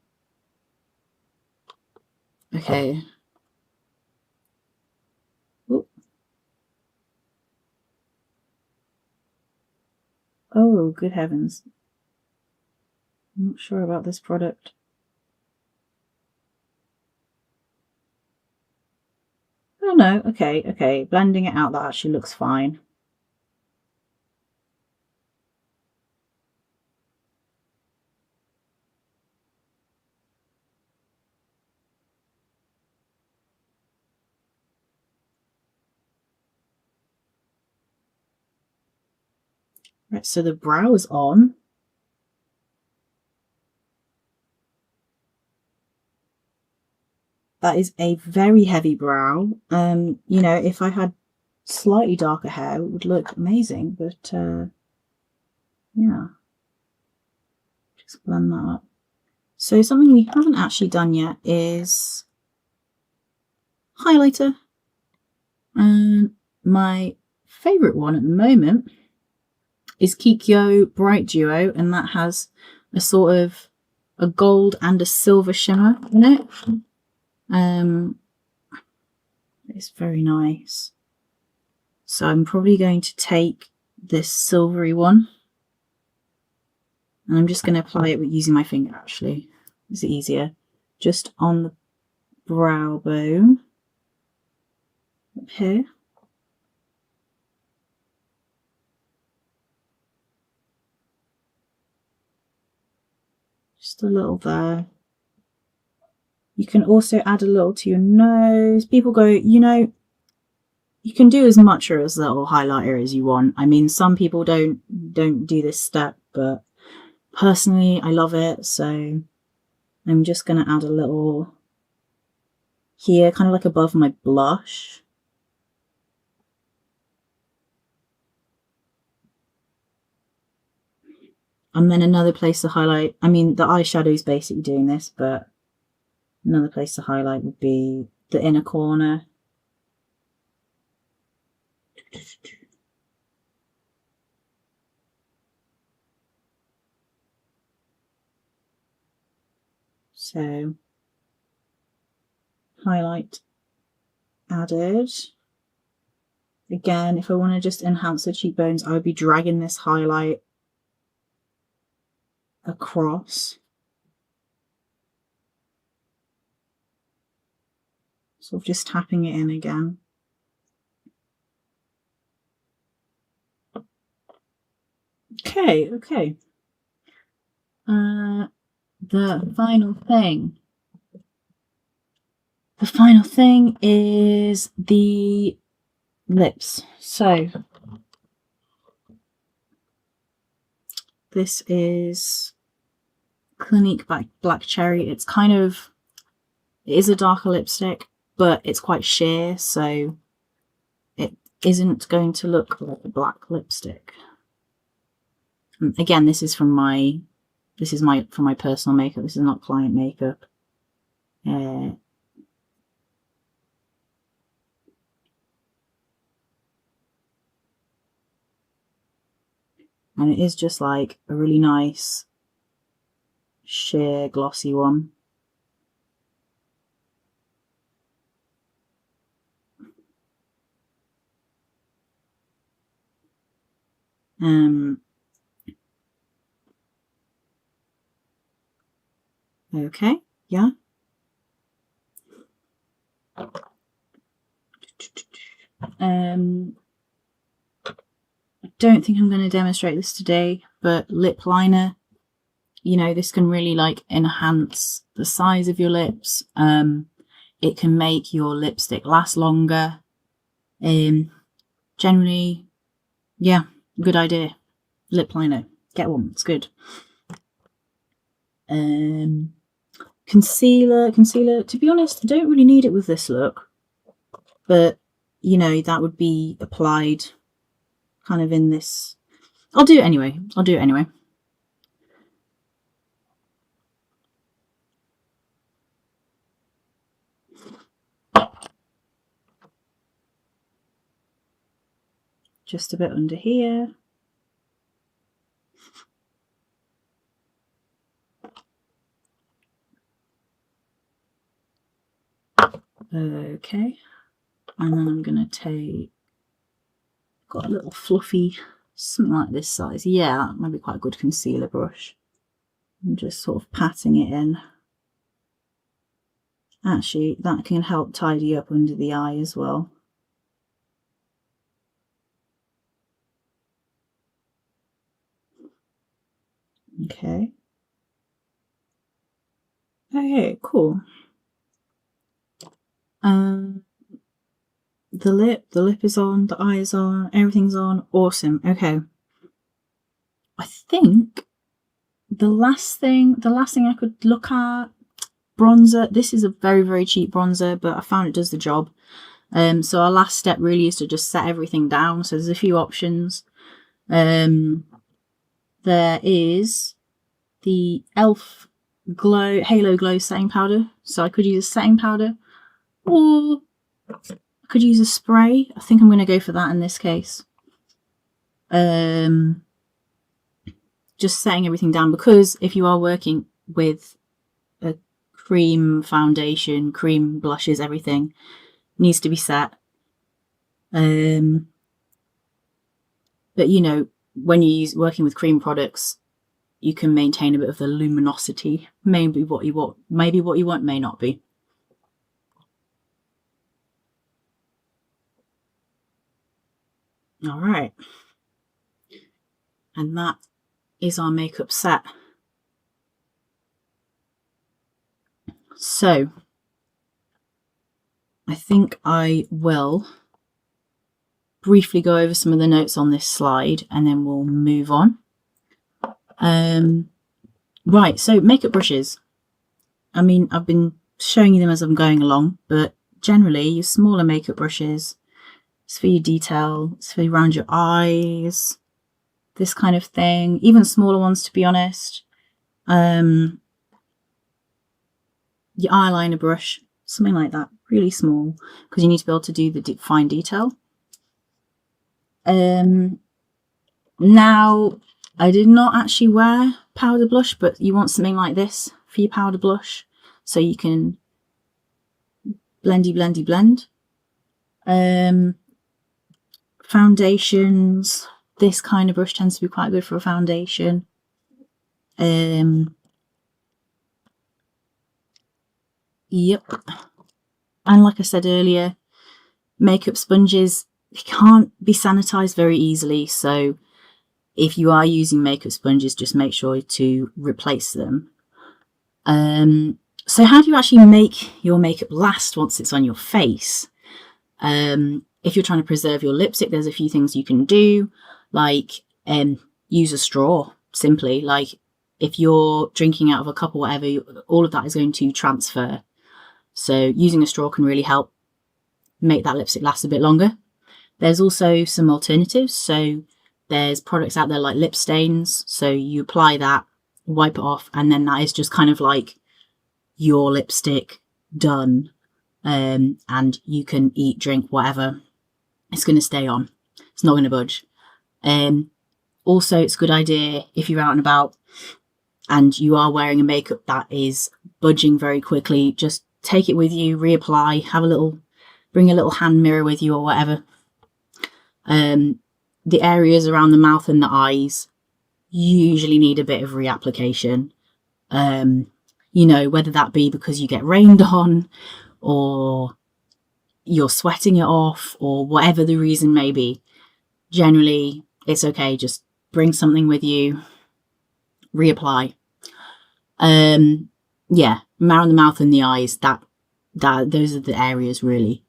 Okay. Oop. Oh, good heavens. I'm not sure about this product. Oh no, okay. Blending it out, that actually looks fine. Right, so the brow is on. That is a very heavy brow. You know, if I had slightly darker hair, it would look amazing, but yeah. Just blend that up. So something we haven't actually done yet is highlighter. And my favourite one at the moment is Kikyo Bright Duo, and that has a sort of a gold and a silver shimmer in it. It's very nice. So I'm probably going to take this silvery one, and I'm just going to apply it with using my finger. Actually, it's easier, just on the brow bone up here. Just a little there. You can also add a little to your nose. People go, you know, you can do as much or as little highlighter as you want. I mean, some people don't do this step, but personally, I love it. So I'm just going to add a little here, kind of like above my blush. And then another place to highlight, I mean, the eyeshadow is basically doing this, but another place to highlight would be the inner corner. So, highlight added. Again, if I want to just enhance the cheekbones, I would be dragging this highlight across. Sort of just tapping it in again. Okay. The final thing. The final thing is the lips. So this is Clinique Black Cherry. It's kind of, it is a darker lipstick, but it's quite sheer, so it isn't going to look like a black lipstick. Again, this is from my personal makeup. This is not client makeup. And it is just like a really nice sheer glossy one. Okay, yeah. I don't think I'm going to demonstrate this today, but lip liner, you know, this can really like enhance the size of your lips. It can make your lipstick last longer. Generally, yeah, good idea. Lip liner, get one, it's good. Concealer, to be honest, I don't really need it with this look, but you know, that would be applied kind of in this. I'll do it anyway. Just a bit under here. Okay, and then I'm going to take, got a little fluffy, something like this size. Yeah, that might be quite a good concealer brush. I'm just sort of patting it in. Actually, that can help tidy up under the eye as well. Okay. Okay, cool. The lip is on, the eye is on, everything's on. Awesome. Okay. I think the last thing I could look at, bronzer. This is a very, very cheap bronzer, but I found it does the job. So our last step really is to just set everything down. So there's a few options. There is the e.l.f. Halo Glow setting powder. So I could use a setting powder, or I could use a spray. I think I'm going to go for that in this case. Just setting everything down, because if you are working with a cream foundation, cream blushes, everything needs to be set. But you know, when you're working with cream products, you can maintain a bit of the luminosity. Maybe what you want, may not be. All right, and that is our makeup set. So I think I will briefly go over some of the notes on this slide and then we'll move on. Right, so makeup brushes. I mean, I've been showing you them as I'm going along, but generally your smaller makeup brushes, it's for your detail, it's for around your eyes, this kind of thing. Even smaller ones, to be honest. Your eyeliner brush, something like that, really small, because you need to be able to do the fine detail. Now, I did not actually wear powder blush, but you want something like this for your powder blush, so you can blend. Foundations, this kind of brush tends to be quite good for a foundation. Yep. And like I said earlier, makeup sponges can't be sanitized very easily, so if you are using makeup sponges, just make sure to replace them. So how do you actually make your makeup last once it's on your face? If you're trying to preserve your lipstick, there's a few things you can do, like use a straw, simply. Like if you're drinking out of a cup or whatever, all of that is going to transfer. So using a straw can really help make that lipstick last a bit longer. There's also some alternatives. So there's products out there like lip stains. So you apply that, wipe it off, and then that is just kind of like your lipstick done. And you can eat, drink, whatever. It's going to stay on. It's not going to budge. Also, it's a good idea if you're out and about and you are wearing a makeup that is budging very quickly, just take it with you, reapply, bring a little hand mirror with you or whatever. the areas around the mouth and the eyes usually need a bit of reapplication. Whether that be because you get rained on or you're sweating it off or whatever the reason may be. Generally, it's okay. Just bring something with you, reapply. Around the mouth and the eyes, that those are the areas really.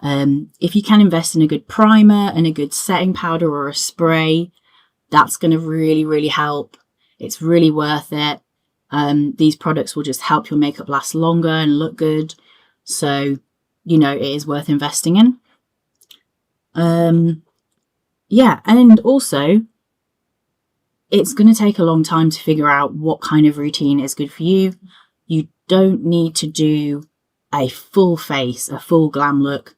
If you can invest in a good primer and a good setting powder or a spray, that's going to really, really help. It's really worth it. These products will just help your makeup last longer and look good. So, it is worth investing in. And also, it's going to take a long time to figure out what kind of routine is good for you. You don't need to do a full face, a full glam look,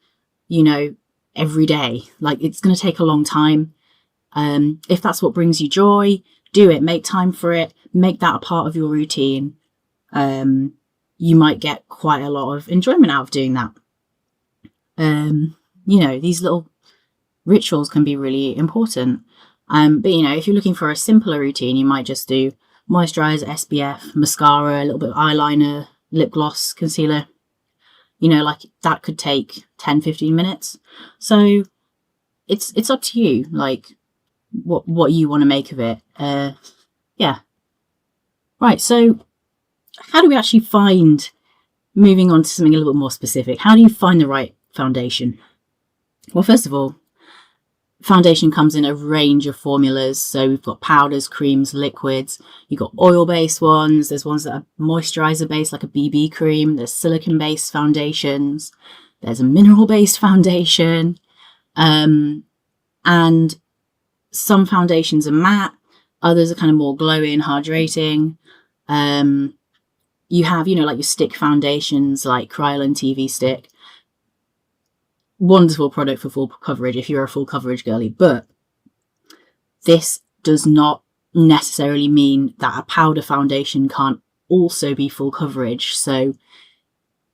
every day. Like, it's going to take a long time. If that's what brings you joy, do it. Make time for it. Make that a part of your routine. You might get quite a lot of enjoyment out of doing that. These little rituals can be really important. But if you're looking for a simpler routine, you might just do moisturizer, SPF, mascara, a little bit of eyeliner, lip gloss, concealer. That could take 10-15 minutes. So it's up to you, like what you want to make of it. Right, so how do we actually find, moving on to something a little bit more specific, how do you find the right foundation? Well, first of all, foundation comes in a range of formulas. So we've got powders, creams, liquids. You've got oil-based ones. There's ones that are moisturizer-based, like a BB cream. There's silicone-based foundations. There's a mineral-based foundation. And some foundations are matte. Others are kind of more glowing, hydrating. You have, like your stick foundations, like Kryolan TV Stick. Wonderful product for full coverage if you're a full coverage girly, but this does not necessarily mean that a powder foundation can't also be full coverage. So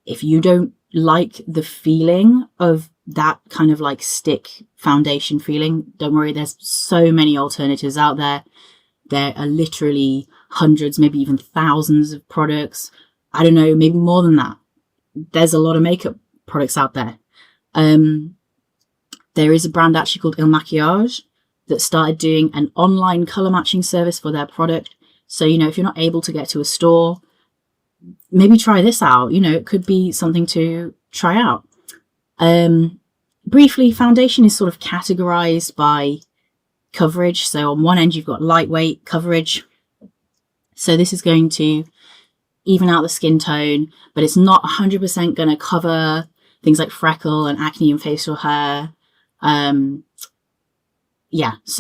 if you don't like the feeling of that kind of like stick foundation feeling, don't worry, there's so many alternatives out there. There are literally hundreds, maybe even thousands of products. I don't know, maybe more than that. There's a lot of makeup products out there. There is a brand actually called Il Maquillage that started doing an online color matching service for their product. So, if you're not able to get to a store, maybe try this out. It could be something to try out. Briefly, foundation is sort of categorized by coverage. So on one end, you've got lightweight coverage. So this is going to even out the skin tone, but it's not 100% going to cover things like freckle and acne and facial hair. So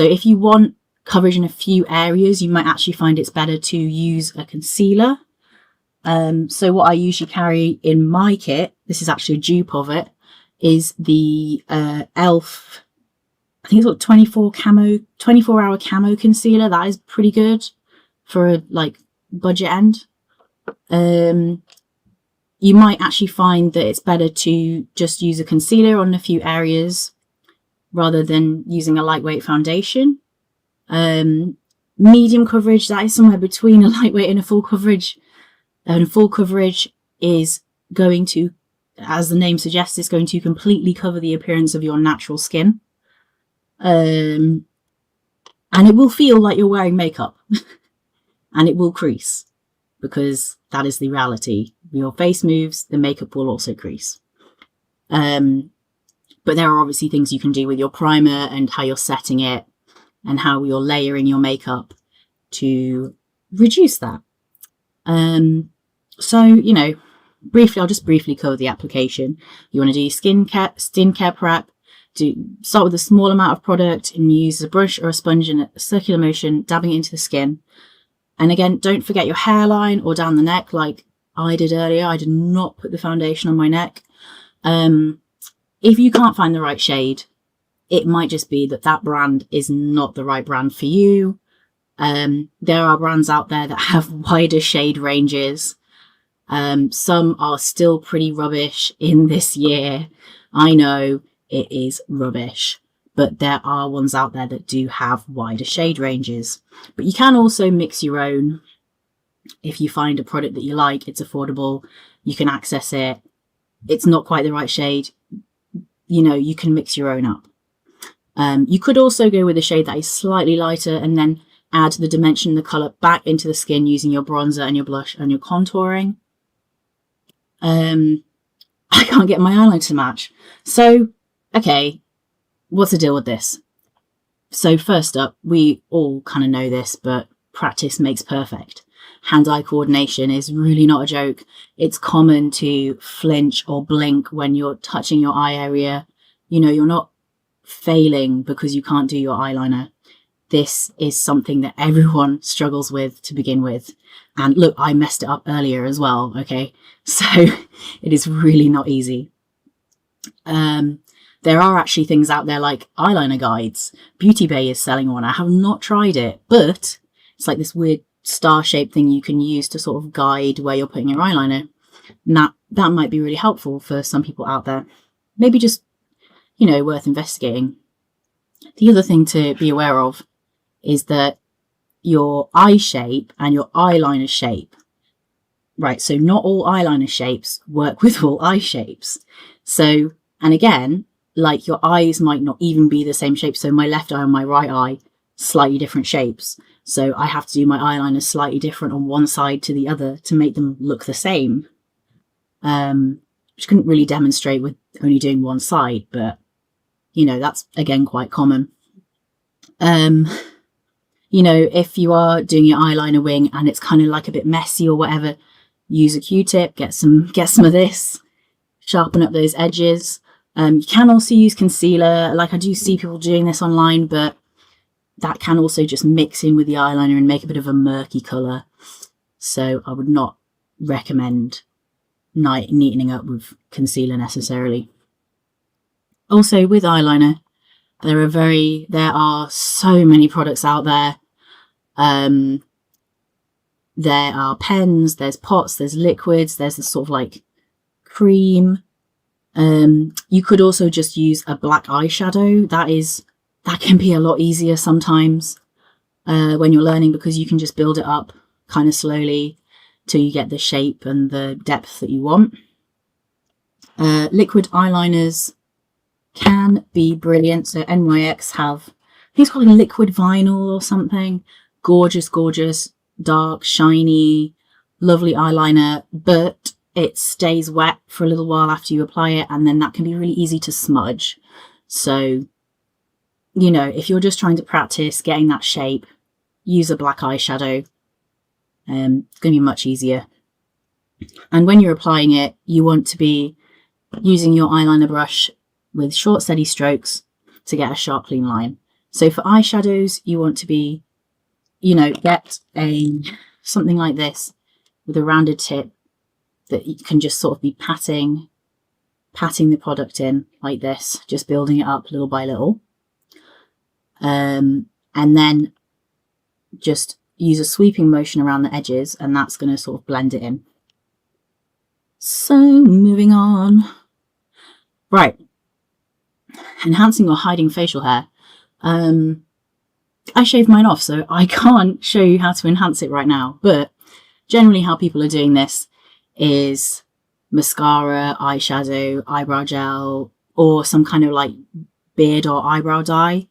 if you want coverage in a few areas, you might actually find it's better to use a concealer. So what I usually carry in my kit, this is actually a dupe of it, is the e.l.f. I think it's got 24-hour camo concealer. That is pretty good for a budget end. You might actually find that it's better to just use a concealer on a few areas rather than using a lightweight foundation. Medium coverage, that is somewhere between a lightweight and a full coverage. And full coverage is going to, as the name suggests, it's going to completely cover the appearance of your natural skin. And it will feel like you're wearing makeup. And it will crease, because that is the reality. Your face moves, the makeup will also crease. But there are obviously things you can do with your primer and how you're setting it and how you're layering your makeup to reduce that. I'll just briefly cover the application. You want to do your skincare prep. Start with a small amount of product and use a brush or a sponge in a circular motion, dabbing it into the skin. And again, don't forget your hairline or down the neck like I did earlier. I did not put the foundation on my neck. If you can't find the right shade, it might just be that brand is not the right brand for you. There are brands out there that have wider shade ranges. Some are still pretty rubbish in this year. I know it is rubbish, but there are ones out there that do have wider shade ranges. But you can also mix your own. If you find a product that you like, it's affordable, you can access it, it's not quite the right shade, you know, you can mix your own up. You could also go with a shade that is slightly lighter and then add the dimension, the colour back into the skin using your bronzer and your blush and your contouring. I can't get my eyeliner to match. So, okay, what's the deal with this? So first up, we all kind of know this, but practice makes perfect. Hand-eye coordination is really not a joke. It's common to flinch or blink when you're touching your eye area. You know, you're not failing because you can't do your eyeliner. This is something that everyone struggles with to begin with. And look, I messed it up earlier as well, okay? So it is really not easy. There are actually things out there like eyeliner guides. Beauty Bay is selling one. I have not tried it, but it's like this weird star-shaped thing you can use to sort of guide where you're putting your eyeliner. And that might be really helpful for some people out there. Maybe just, you know, worth investigating. The other thing to be aware of is that your eye shape and your eyeliner shape, right? So not all eyeliner shapes work with all eye shapes. So, and again, like your eyes might not even be the same shape. So my left eye and my right eye, slightly different shapes. So I have to do my eyeliner slightly different on one side to the other to make them look the same. Which couldn't really demonstrate with only doing one side, but you know, that's again quite common. You know, if you are doing your eyeliner wing and it's kind of like a bit messy or whatever, use a Q-tip, get some of this, sharpen up those edges. You can also use concealer. Like I do see people doing this online, but that can also just mix in with the eyeliner and make a bit of a murky colour. So I would not recommend neatening up with concealer necessarily. Also with eyeliner, there are so many products out there. There are pens, there's pots, there's liquids, there's this sort of like cream. You could also just use a black eyeshadow. That can be a lot easier sometimes when you're learning, because you can just build it up kind of slowly till you get the shape and the depth that you want. Liquid eyeliners can be brilliant. So NYX have, I think it's called liquid vinyl or something. Gorgeous, gorgeous, dark, shiny, lovely eyeliner, but it stays wet for a little while after you apply it, and then that can be really easy to smudge. So, you know, if you're just trying to practice getting that shape, use a black eyeshadow. It's going to be much easier. And when you're applying it, you want to be using your eyeliner brush with short, steady strokes to get a sharp, clean line. So for eyeshadows, you want to be, you know, get something like this with a rounded tip that you can just sort of be patting the product in like this, just building it up little by little. And then just use a sweeping motion around the edges, and that's going to sort of blend it in. So moving on. Right. Enhancing or hiding facial hair. I shaved mine off, so I can't show you how to enhance it right now, but generally how people are doing this is mascara, eyeshadow, eyebrow gel, or some kind of like beard or eyebrow dye.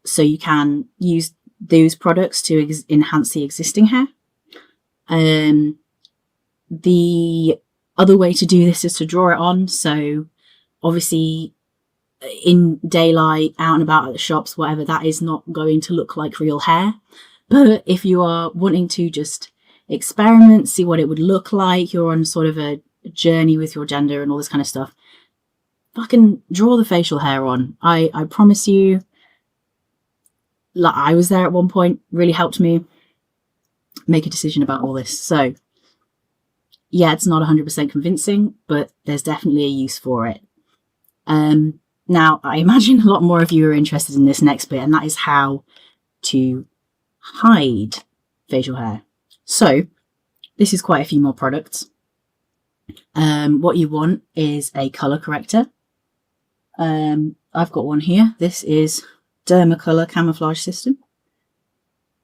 So you can use those products to enhance the existing hair. The other way to do this is to draw it on. So obviously in daylight, out and about at the shops, whatever, that is not going to look like real hair. But if you are wanting to just experiment, see what it would look like, you're on sort of a journey with your gender and all this kind of stuff, fucking draw the facial hair on. I promise you, like I was there at one point, really helped me make a decision about all this. So yeah, it's not 100% convincing, but there's definitely a use for it. Now, I imagine a lot more of you are interested in this next bit, and that is how to hide facial hair. So this is quite a few more products. What you want is a color corrector. I've got one here. This is Dermacolor Camouflage System.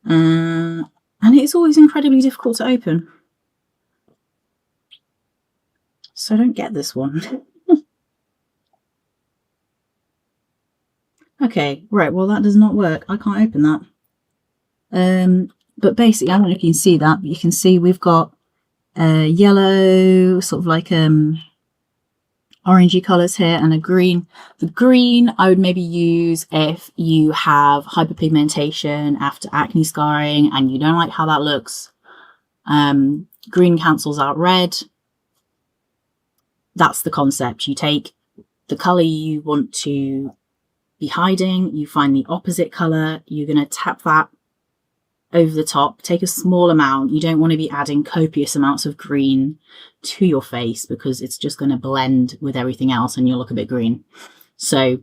And it's always incredibly difficult to open. So I don't get this one. Okay, right, well that does not work. I can't open that. But basically, I don't know if you can see that, but you can see we've got yellow, sort of like orangey colours here, and a green. The green I would maybe use if you have hyperpigmentation after acne scarring and you don't like how that looks. Green cancels out red. That's the concept. You take the colour you want to be hiding, you find the opposite colour, you're going to tap that over the top, take a small amount. You don't want to be adding copious amounts of green to your face because it's just going to blend with everything else and you'll look a bit green. So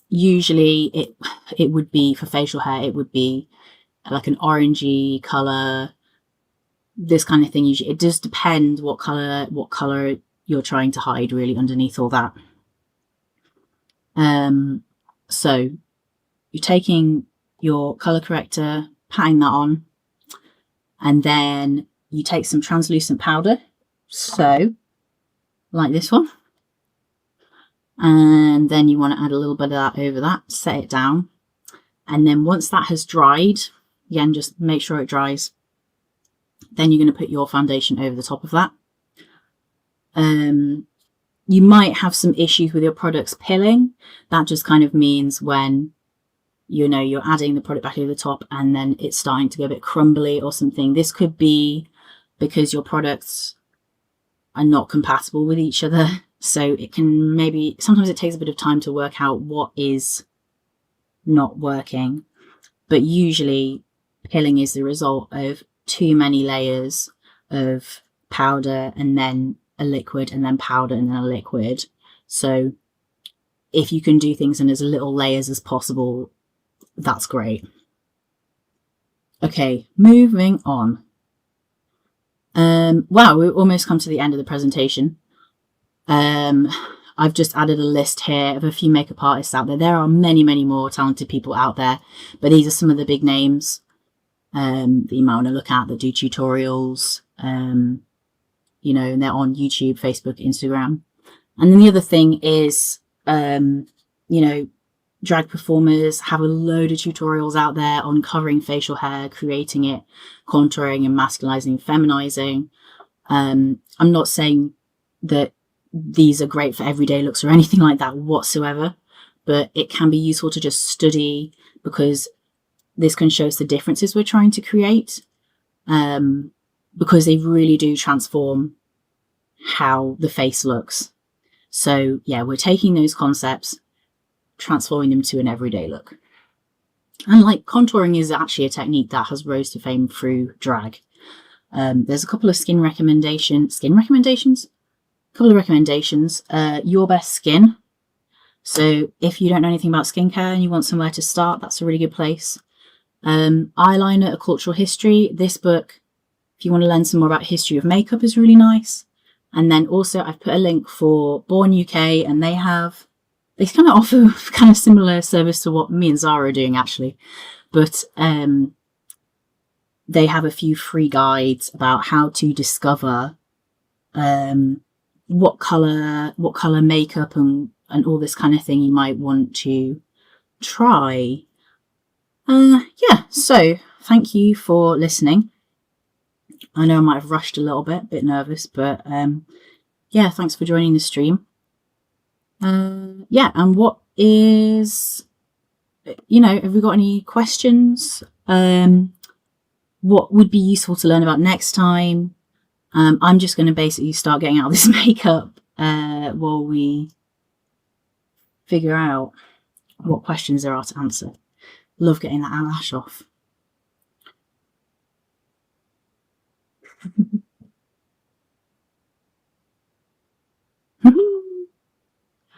usually it would be, for facial hair, it would be like an orangey colour, this kind of thing. Usually it does depend what colour you're trying to hide really underneath all that. So you're taking your colour corrector, patting that on, and then you take some translucent powder, so like this one, and then you want to add a little bit of that over that, set it down, and then once that has dried, again just make sure it dries, then you're going to put your foundation over the top of that. You might have some issues with your products pilling. That just kind of means when you're adding the product back over the top and then it's starting to go a bit crumbly or something. This could be because your products are not compatible with each other. So it can sometimes it takes a bit of time to work out what is not working. But usually pilling is the result of too many layers of powder and then a liquid and then powder and then a liquid. So if you can do things in as little layers as possible, that's great. Okay, moving on. Wow, we've almost come to the end of the presentation. I've just added a list here of a few makeup artists out there. There are many, many more talented people out there, but these are some of the big names that you might want to look at that do tutorials, and they're on YouTube, Facebook, Instagram. And then the other thing is, drag performers have a load of tutorials out there on covering facial hair, creating it, contouring and masculizing, feminizing. I'm not saying that these are great for everyday looks or anything like that whatsoever, but it can be useful to just study because this can show us the differences we're trying to create, because they really do transform how the face looks. So yeah, we're taking those concepts, transforming them to an everyday look. And like contouring is actually a technique that has rose to fame through drag. There's a couple of recommendations. Your Best Skin. So if you don't know anything about skincare and you want somewhere to start, that's a really good place. Eyeliner, A Cultural History. This book, if you want to learn some more about history of makeup, is really nice. And then also I've put a link for Born UK, and they kind of offer kind of similar service to what me and Zara are doing actually, but they have a few free guides about how to discover what color makeup and all this kind of thing you might want to try. Yeah, so thank you for listening. I know I might have rushed a little bit nervous, but yeah, thanks for joining the stream. Yeah, and what is, have we got any questions? What would be useful to learn about next time? I'm just going to basically start getting out this makeup while we figure out what questions there are to answer. Love getting that eyelash off.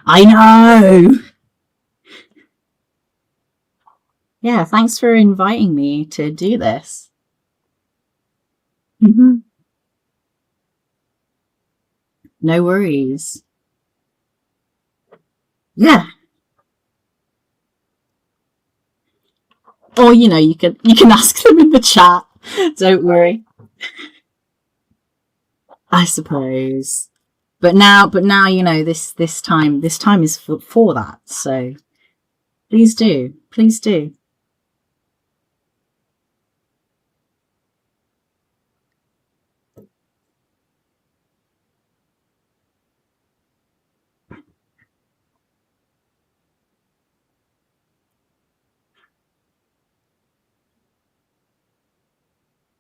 I know! Yeah, thanks for inviting me to do this. No worries. Yeah. Or, you can ask them in the chat. Don't worry. I suppose. But now, this time is for that. So please do. Please do.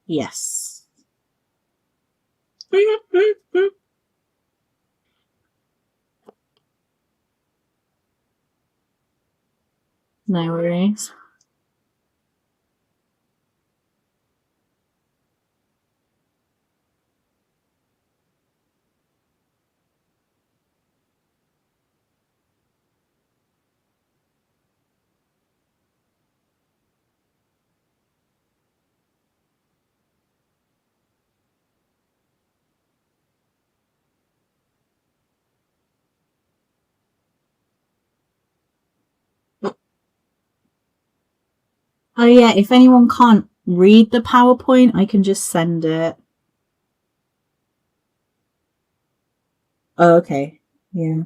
Yes. No worries. Oh yeah, if anyone can't read the PowerPoint, I can just send it. Oh, okay. Yeah.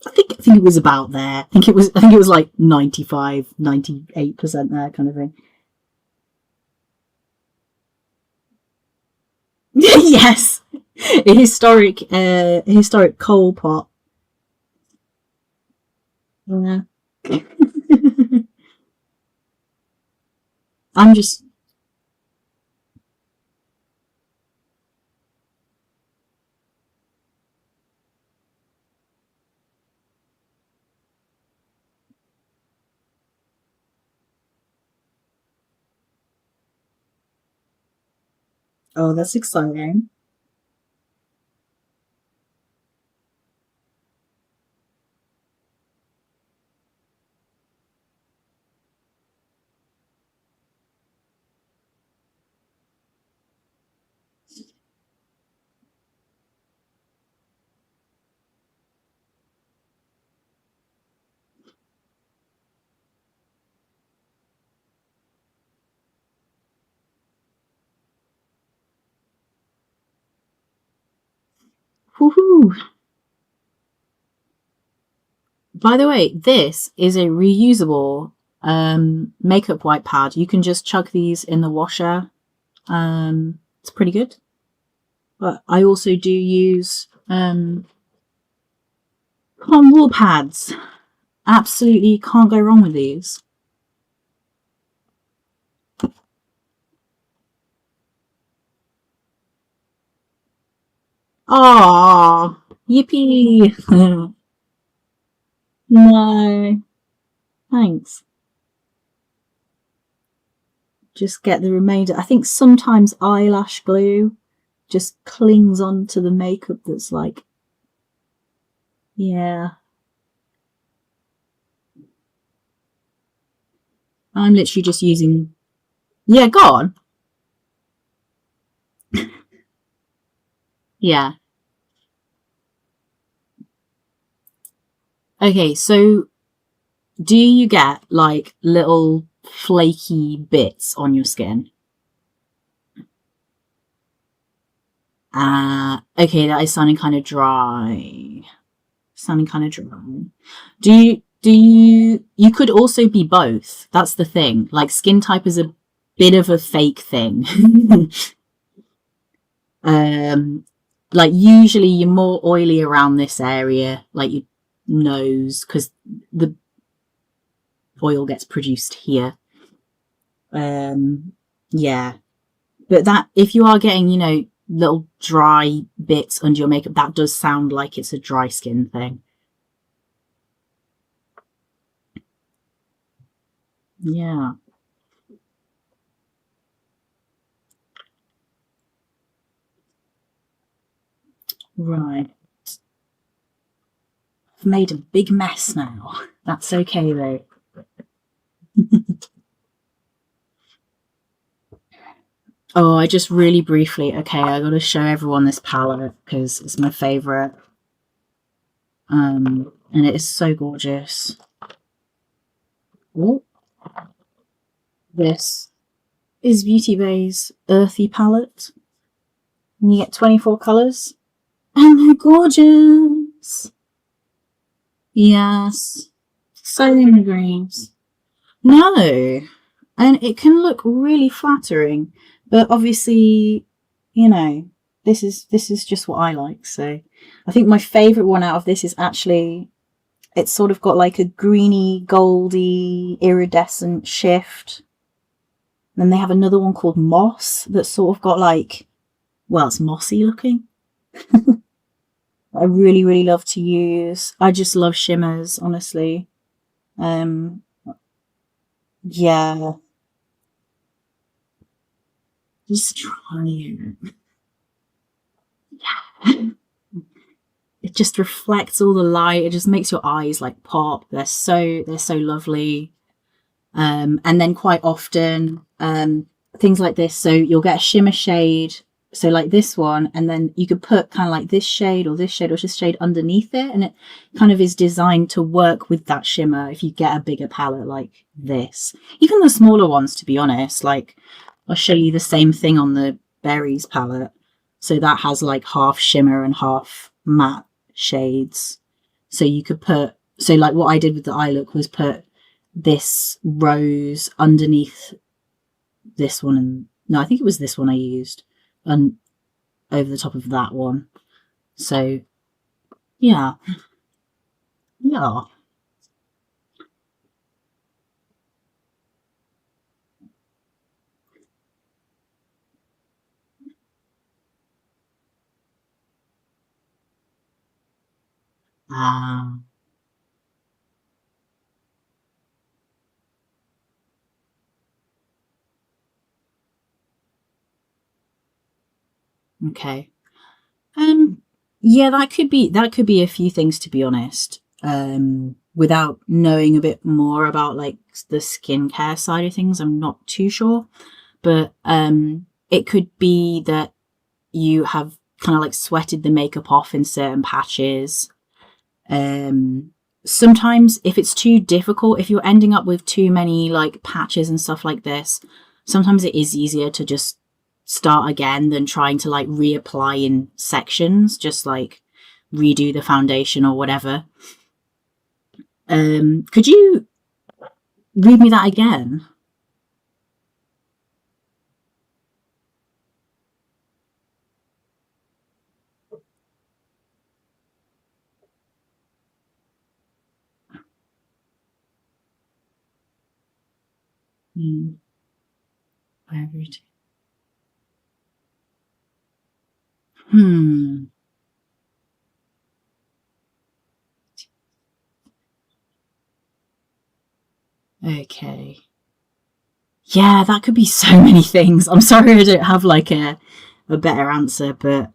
I think it was about there. I think it was like 95, 98% there kind of thing. Yes. A historic coal pot. Yeah. I'm just Oh, that's exciting. Woohoo! By the way, this is a reusable makeup wipe pad. You can just chuck these in the washer. It's pretty good. But I also do use wool pads. Absolutely can't go wrong with these. Ah, yippee! No, thanks. Just get the remainder. I think sometimes eyelash glue just clings onto the makeup that's like, yeah. I'm literally just using, yeah, go on. Yeah. Okay, so do you get like little flaky bits on your skin? Okay, that is sounding kind of dry. Sounding kind of dry. You could also be both. That's the thing. Like skin type is a bit of a fake thing. um, like usually you're more oily around this area, like your nose, because the oil gets produced here. Yeah, but that if you are getting, little dry bits under your makeup, that does sound like it's a dry skin thing. Yeah. Right. I've made a big mess now. That's okay though. Oh, I just really briefly, okay, I gotta show everyone this palette because it's my favourite. And it is so gorgeous. Ooh. This is Beauty Bay's Earthy palette. And you get 24 colours. And they're gorgeous. Yes. So many greens. No. And it can look really flattering. But obviously, you know, this is just what I like. So I think my favourite one out of this is actually, it's sort of got like a greeny, goldy, iridescent shift. And then they have another one called Moss that's sort of got like, well, it's mossy looking. I really, really love to use. I just love shimmers, honestly. Yeah. Just try it. Yeah. It just reflects all the light. It just makes your eyes like pop. They're so lovely. And then quite often, things like this. So you'll get a shimmer shade. So like this one, and then you could put kind of like this shade or this shade underneath it. And it kind of is designed to work with that shimmer if you get a bigger palette like this. Even the smaller ones, to be honest, like I'll show you the same thing on the Berries palette. So that has like half shimmer and half matte shades. So you could put, so like what I did with the eye look was put this rose underneath this one, and no, I think it was this one I used, and over the top of that one. So yeah. Ah, okay. Yeah, that could be a few things, to be honest. Without knowing a bit more about like the skincare side of things, I'm not too sure. But it could be that you have kind of like sweated the makeup off in certain patches. Sometimes if it's too difficult, if you're ending up with too many like patches and stuff like this, sometimes it is easier to just start again than trying to like reapply in sections, just like redo the foundation or whatever. Could you read me that again? Hmm. Hmm. Okay. Yeah, that could be so many things. I'm sorry I don't have like a better answer, but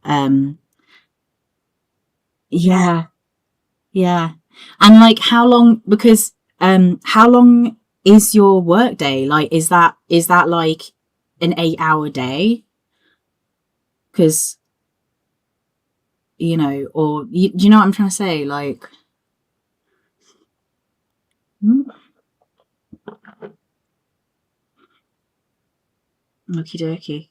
yeah, yeah. And like how long, because how long is your work day? Like is that like an 8 hour day? Because you know, or do you know what I'm trying to say? Like, okie dokie.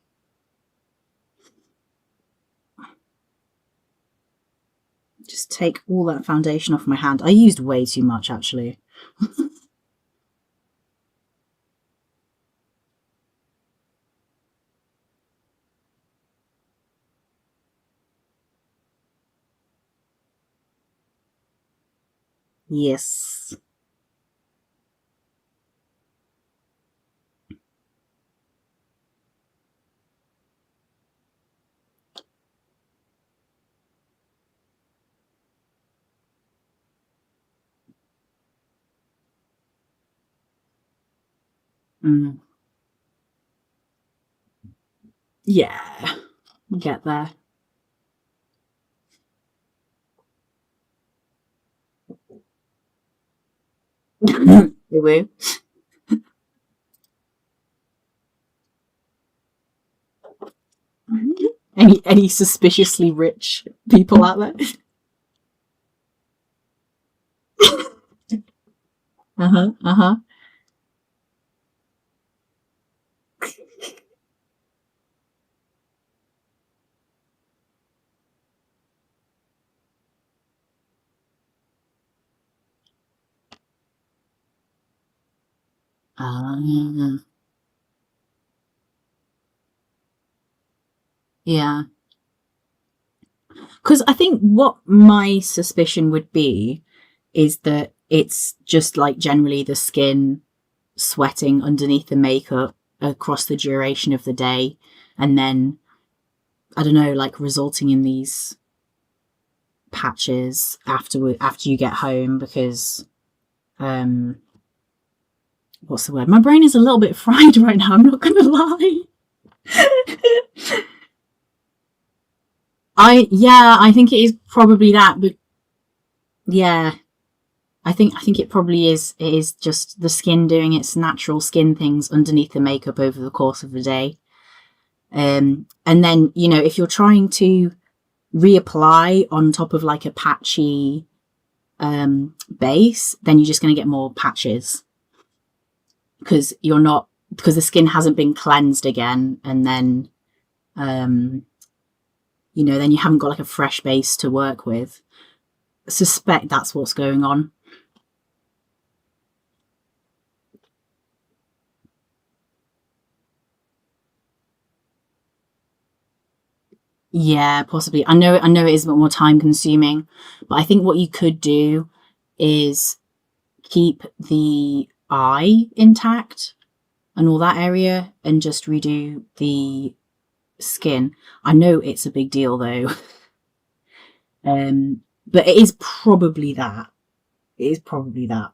Just take all that foundation off my hand. I used way too much actually. Yes. Mm. Yeah. Get there. They will. Any suspiciously rich people out there? Uh-huh, uh-huh. Ah, yeah. Because I think what my suspicion would be is that it's just like generally the skin sweating underneath the makeup across the duration of the day, and then I don't know, like resulting in these patches after you get home because um what's the word? My brain is a little bit fried right now, I'm not gonna lie. I think it is probably that, but yeah, I think it probably is. It is just the skin doing its natural skin things underneath the makeup over the course of the day. And then, if you're trying to reapply on top of like a patchy base, then you're just going to get more patches because because the skin hasn't been cleansed again, and then um, then you haven't got like a fresh base to work with. I suspect that's what's going on. Yeah, possibly. I know it is a bit more time consuming, but I think what you could do is keep the eye intact and all that area and just redo the skin. I know it's a big deal though. But it is probably that. It is probably that.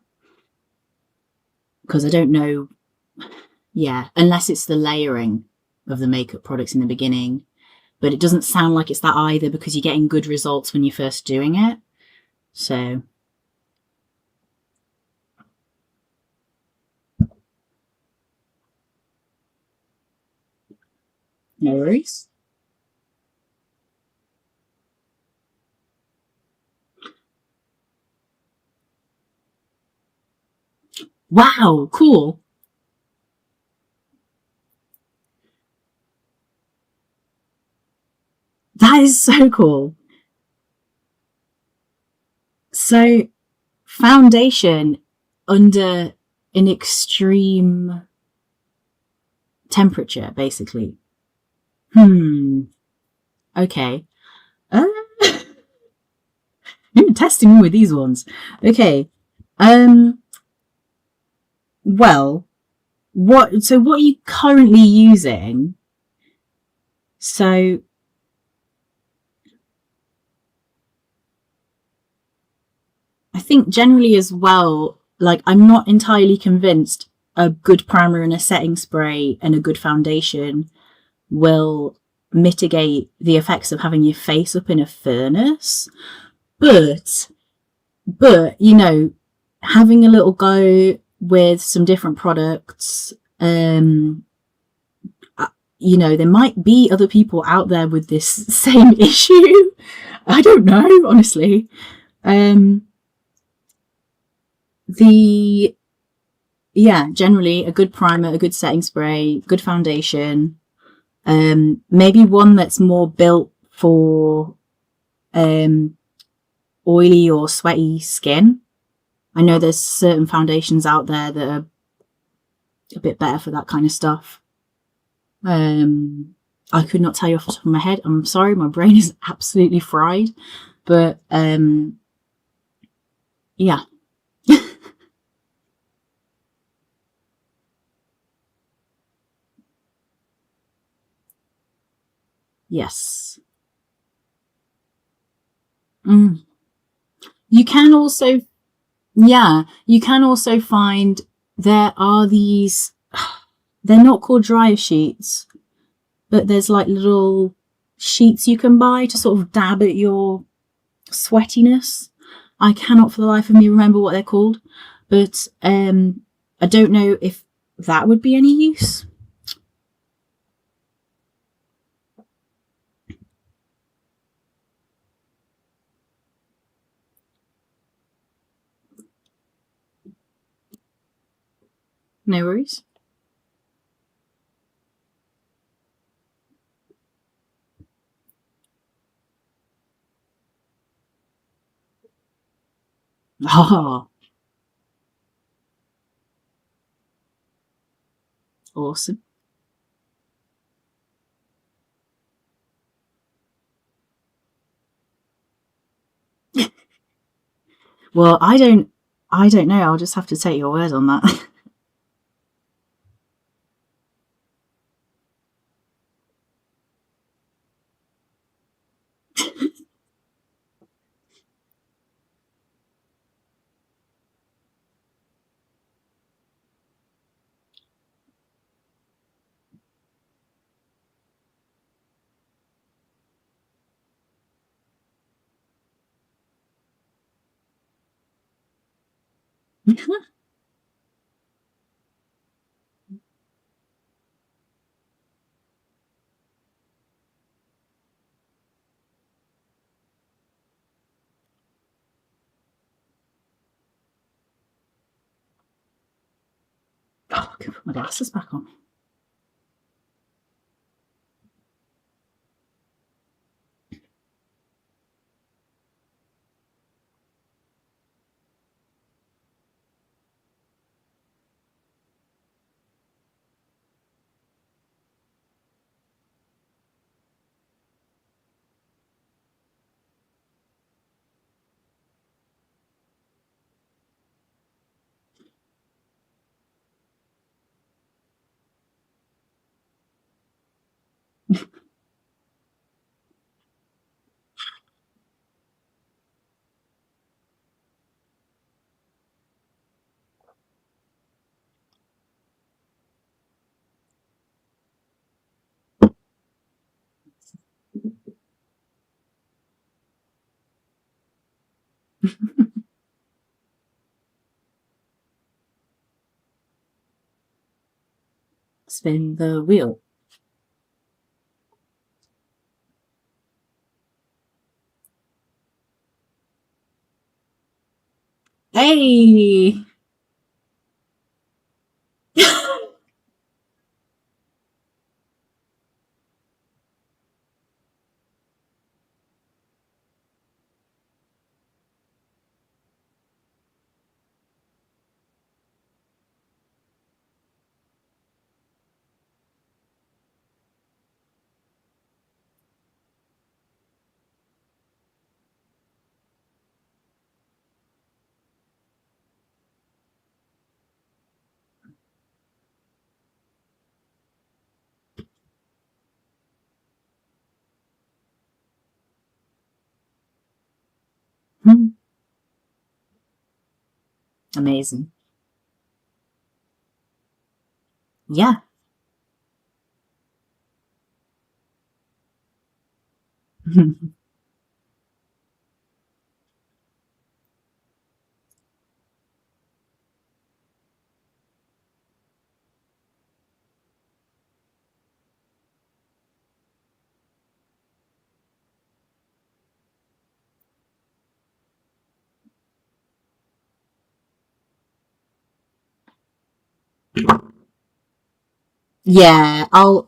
Because I don't know, yeah, unless it's the layering of the makeup products in the beginning. But it doesn't sound like it's that either because you're getting good results when you're first doing it. So, no worries. Wow, cool. That is so cool. So, foundation under an extreme temperature, basically. Hmm. Okay. Uh, you're testing me with these ones. Okay. Um. Well, what are you currently using? So I think generally as well, like I'm not entirely convinced a good primer and a setting spray and a good foundation will mitigate the effects of having your face up in a furnace. But having a little go with some different products, there might be other people out there with this same issue. I don't know, honestly. Um, the generally a good primer, a good setting spray, good foundation. Maybe one that's more built for um, oily or sweaty skin. I know there's certain foundations out there that are a bit better for that kind of stuff. Um, I could not tell you off the top of my head. I'm sorry, my brain is absolutely fried. But yeah, yes. Mm. You can also, yeah, you can also find there are these, they're not called dryer sheets, but there's like little sheets you can buy to sort of dab at your sweatiness. I cannot for the life of me remember what they're called, but I don't know if that would be any use. No worries. Oh, awesome. Well, I don't know. I'll just have to take your word on that. Oh, I can put my glasses back on. Spin the wheel. Hey! Amazing. Yeah. Yeah, I'll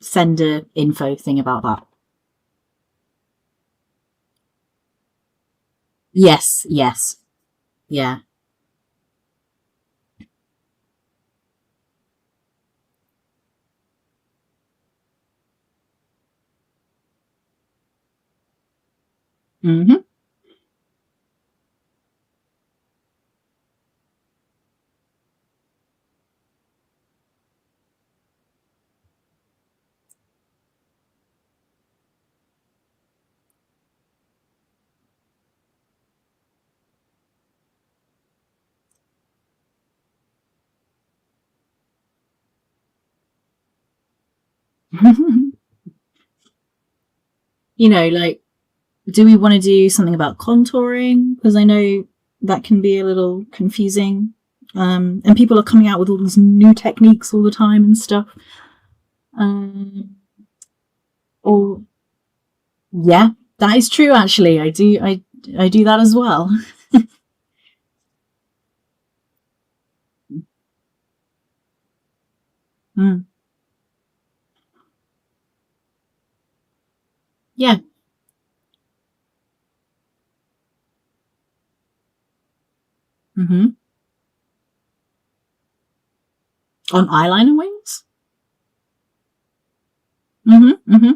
send a info thing about that. Yes, yes. Yeah. Hmm. You know, like, do we want to do something about contouring? Because I know that can be a little confusing. And people are coming out with all these new techniques all the time and stuff. Um, or yeah, that is true. Actually, I do that as well. Mm. Yeah. Hmm. On eyeliner wings? Hmm. Hmm.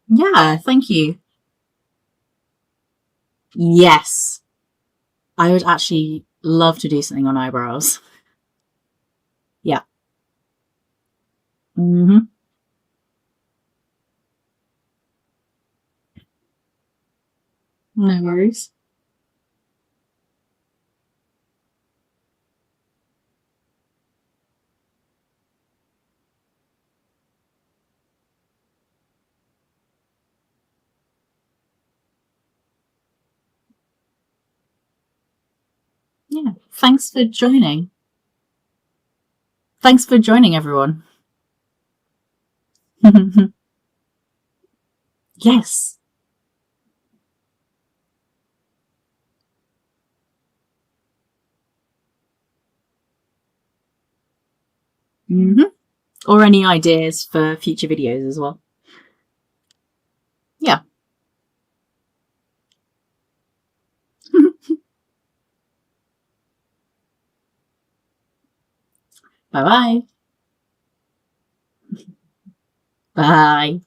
Yeah, thank you. Yes. I would actually love to do something on eyebrows. Yeah. Hmm. No worries. Yeah. Thanks for joining. Thanks for joining, everyone. Yes. Hmm. Or any ideas for future videos as well. Yeah. Bye-bye. Bye.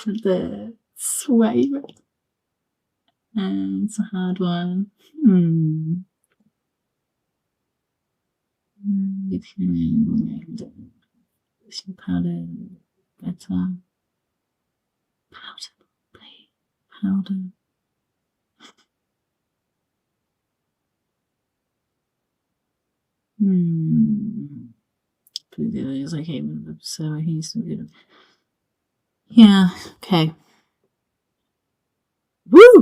The sweaty bit. It's a hard one. You can some powder better. Powder, play powder. It's okay, so he's yeah, okay. Woo!